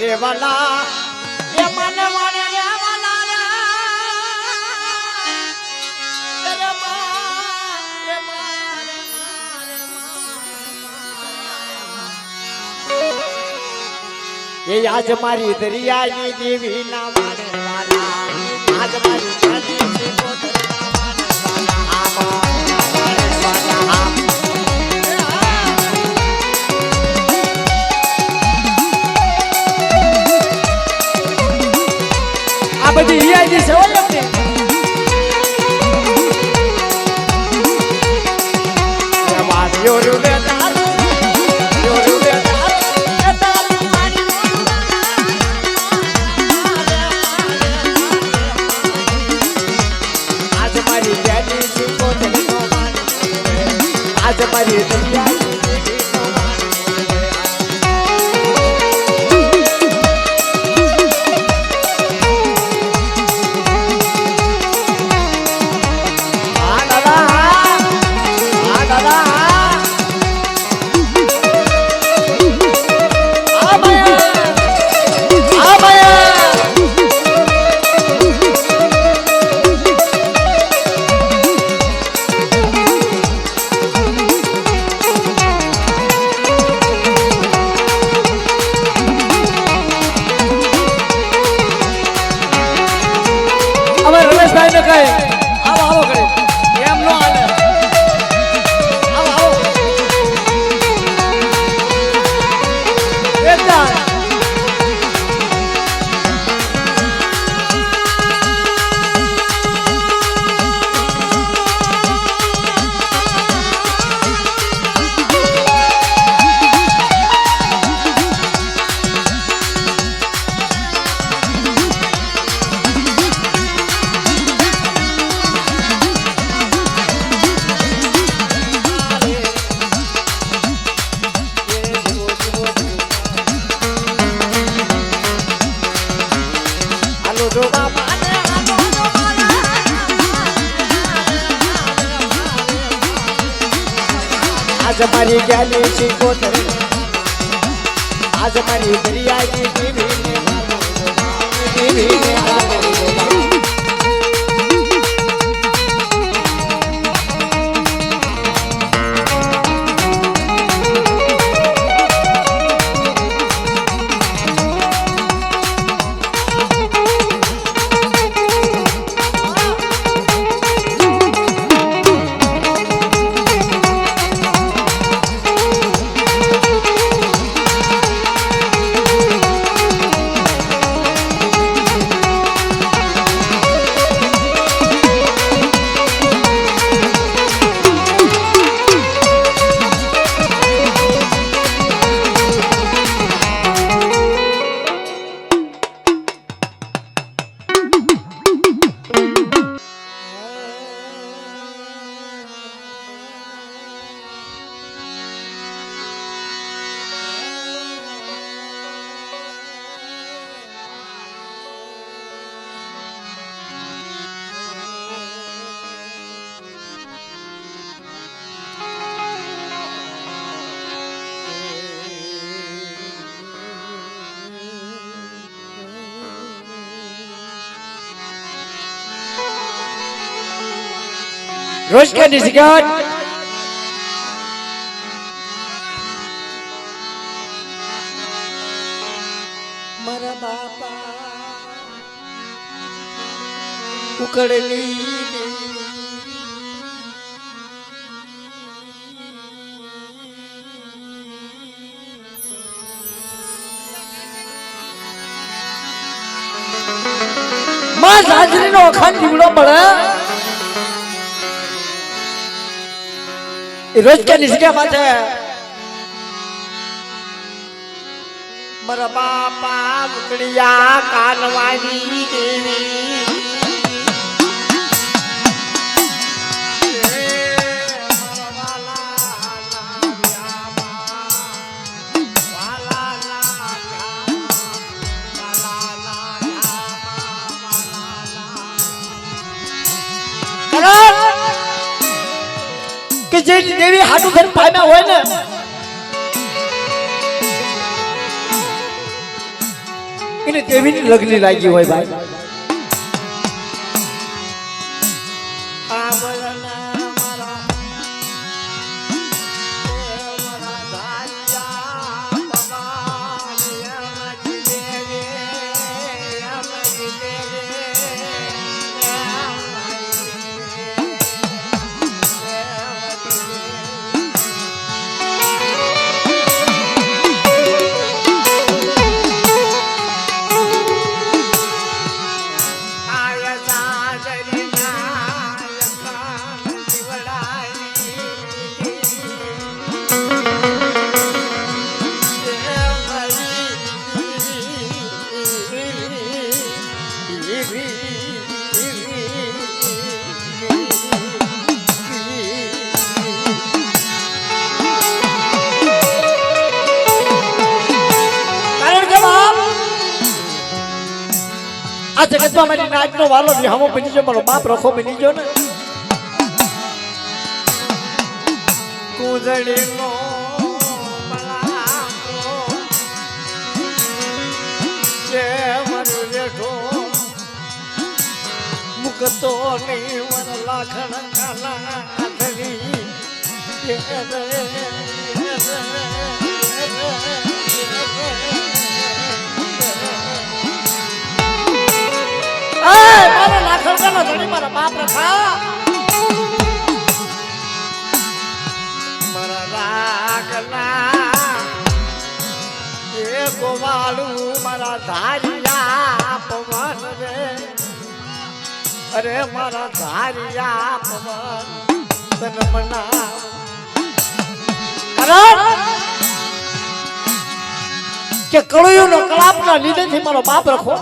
A: रे वाला ये मन मन रे वाला रे ये आज मारी दरिया नी देवी ना माने वाला आज मारी जानी से कोतरा माने वाला माने वाला बड़ी યાદી છે ઓય અમને તમાર યોરુ લે તારું યોરુ લે તારું મારી આજ મારી યાદી છે કોતરી નો માની આજ મારી દરિયા आज मारी गली ची कोतरी आज मारी दरिया की देवी ने रोज के निशिकात मरा बापा उकड़ली मां साजरी नो अखान जीवड़ो पड़े रोज के निष्ठा बात है मरा बापा मुकड़िया कानवानी देवी કે જે દેવી હાટુ ધન પામ્યા હોય ને એને દેવીની લગ્ન લાગી હોય ભાઈ આ જગતમાં મારી નાચનો વાલો વિહામો બની ગયો મારો બાપ રખો બની ગયો ને કુંજળીનો જે મરું બેઠો મુકતો નહીં વર લાખણ કાલા આધરી મારા લાખણકાનો ધણી મારા બાપ રખા મારા રાગના એ ગોવાળું મારા ધારિયા પવન રે અરે મારા ધારિયા પવન તન મના કારણ કે કળયુનો કલાપના લીધેથી મારો બાપ રખો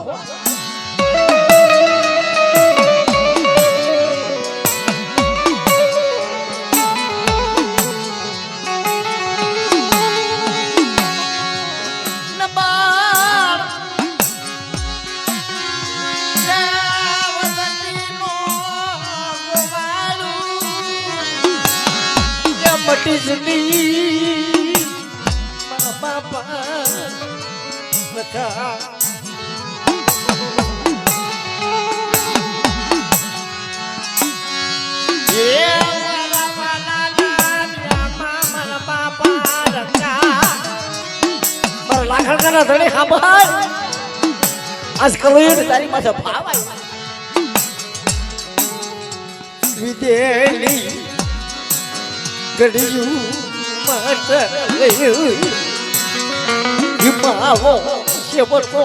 A: મટીજની મારા બાપા બધા મારા બાપા રખા મારા લાખણકાના ધણી સાંભળ આજ કલોયો તારી માથે ભાવ વિદેલી ગડિયું માટલું હિમાવો શેવકો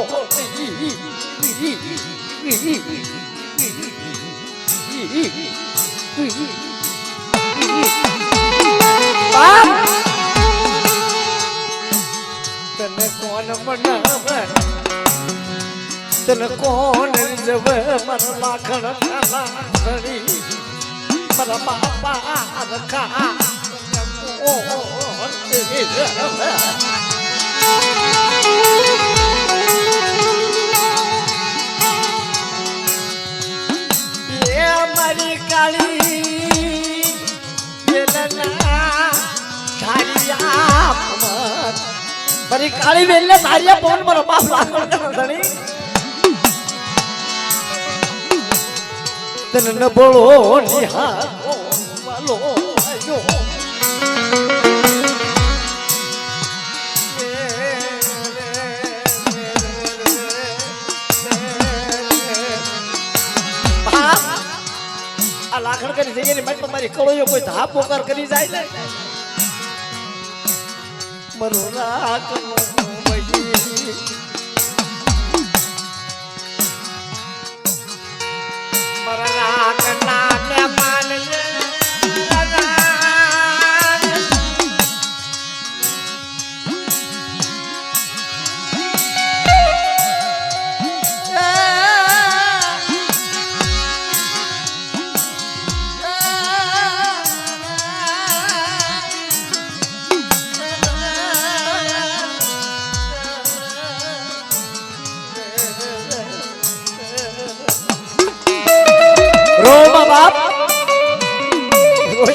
A: તને કોણ મનાવે તને કોણ રીઝવે મારા લાખણ કાલા ધણી મારા બાપા રખા મારી કાળી મારી કાળી બેન ને ધારિયા પવન મારો બાપ લાખણ ધણી તને ન બોલો નિહા મારી કળોયો કોઈ ધા પોકાર કરી જાય ને મરો રાખનો ભાઈ મરા રાખના ને માનજે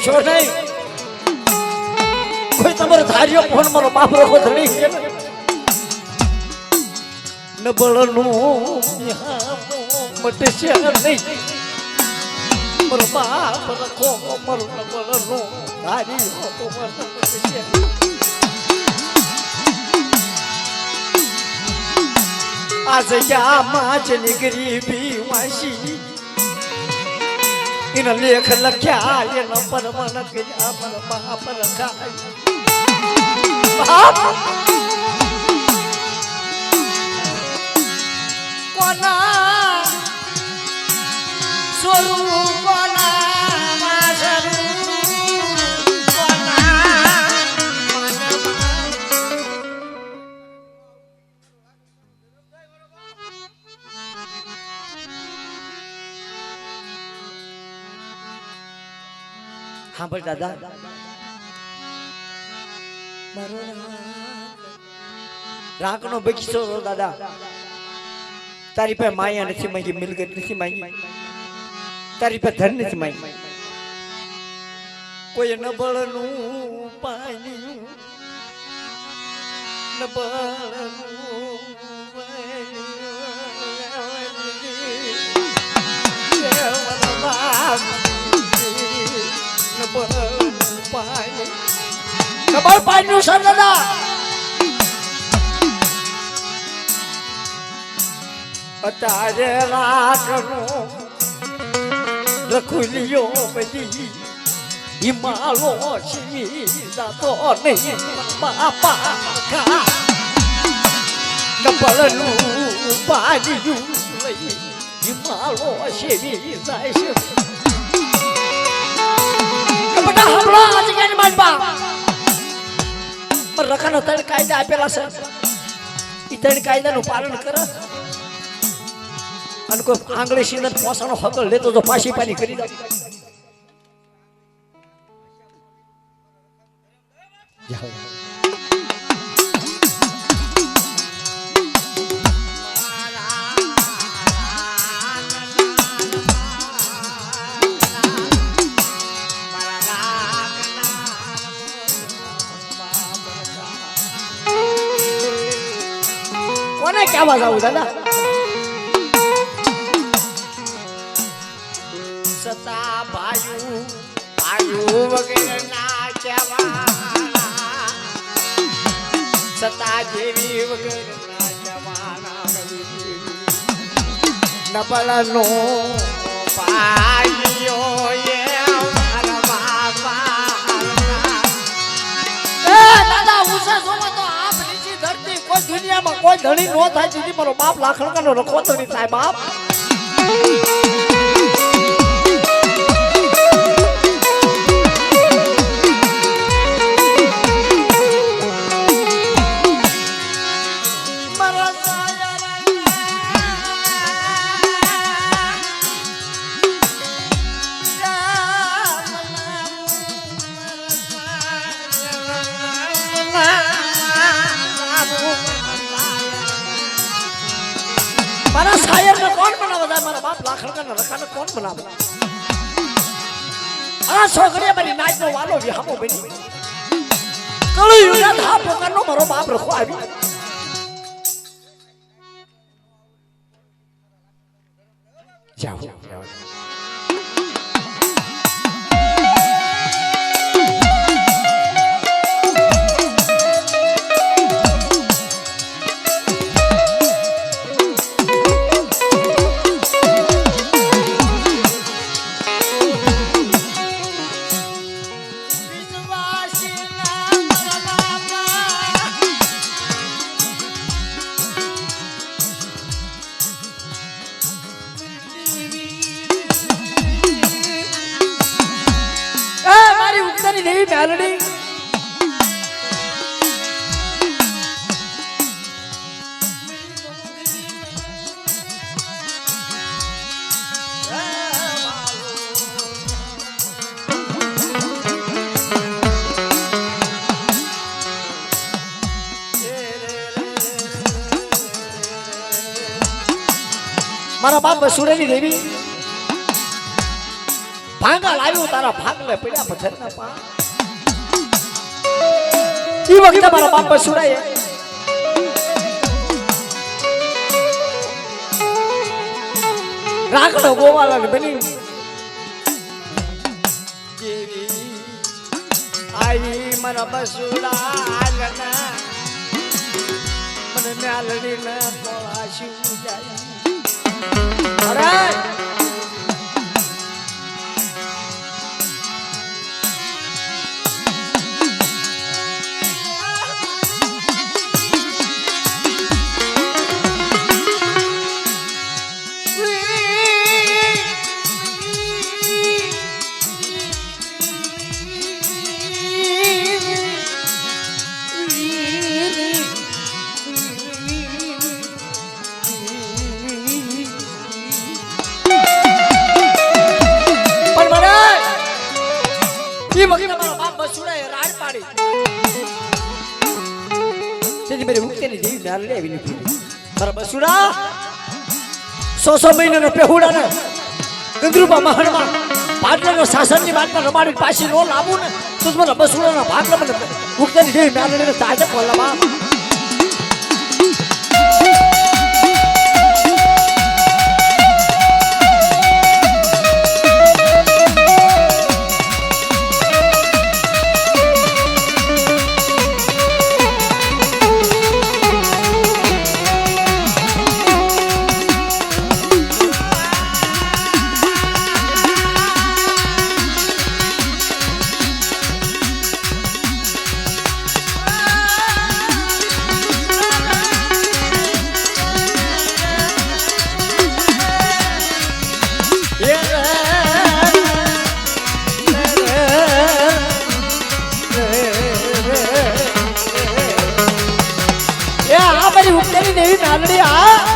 A: છો નહીં કોઈ તમારો ધાર્યો ફોન મારો બાપ રખો ધણી છે નબળનું મટે છે નહીં મારો બાપ રખો મારો નબળનું ધાર્યો મટે છે આ જગ્યામાં જ ગરીબી વાસી इन लेख लख्या ये न परमन गया पर बाप रखा बाप कोना स्वरूप कोना मासरू हाँ भाई दादा मारो राकनो बगीचो दादा तारी पे माया नहीं मांगी मिलकत नहीं मांगी तारी पे धन नहीं मांगी कोई न बळनु पानी न बळनु ખબર પાડ્યું સર દાદા અત્યારે રાખનો રખુલિયો બધી હિમાલો શિવી જાતો નહીં બાપા કા નબળનું પાડ્યું હિમાલો શિવી જાય છે બધા હમળો આજ કે માનબા પર રખાનો તણ કાયદા આપેલા છે ઈ તણ કાયદાનું પાલન કરે અને કોઈ આંગળી સીધા પોસાનો હકલ લેતો તો પાછી પાની કરી દે જાઓ કોને કહેવા જાવ દાદા સતા ભાયુ વગેરે ના જવાના સતા જેવી વગેરે ના જવાના નબળનો પાયો એ મારા બાપા દાદા ઉસા સોમાં તો આપ નીચી ધરતી કોઈ દુનિયામાં કોઈ ધણી નો થાય દીદી મારો બાપ લાખણકાનો રખો ધણી થાય બાપ मारा शायर ने कौन बनावा मारा बाप लाखणकाना रखाने कौन बनावा आ छोकरी मारी नाच नो वालो विहामो बनी कळी युना था पोकारनो मारो बाप रखो आवी जाओ મારા બાપ બસુરેની દેવી ભાંગા લાવ્યું તારા ભાગલે પડ્યા પથ્થરના પા ઈ વખતે મારા બાપ બસુરાએ રાખડો ગોવાલા બની દેવી આઈ મારા બસુરા આલના મને મ્યાલડી ન કોળાશું જાય અરે मेरे मुक्ति ने जीव डाल ले अभी नहीं बराबर सुना 100 महीने ने पेहुड़ा ने गंद्रुपा महल में पाटला ने शासन की बात में रमाड़ी पासी नो लाभू ने तो तुम्हारा बसुड़ा ना भाग ले मैंने मुक्ति ने जीव डाल ले ताजा बोला बाप देवी नालड़ी आ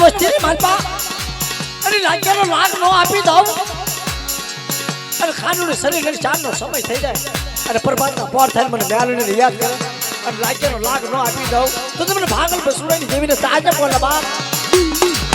A: વસ્તી માલપા અને લાગ્યાનો લાગ નો આપી દઉં અને ખાનું શરીર ચારનો સમય થઈ જાય અને પરમાત્મા પોર થાય મને મ્યાલને યાદ કરે અને લાગ્યાનો લાગ નો આપી દઉં તો તમને ભાગલ બસુડાની જેવીને તાજા બોલા બાપ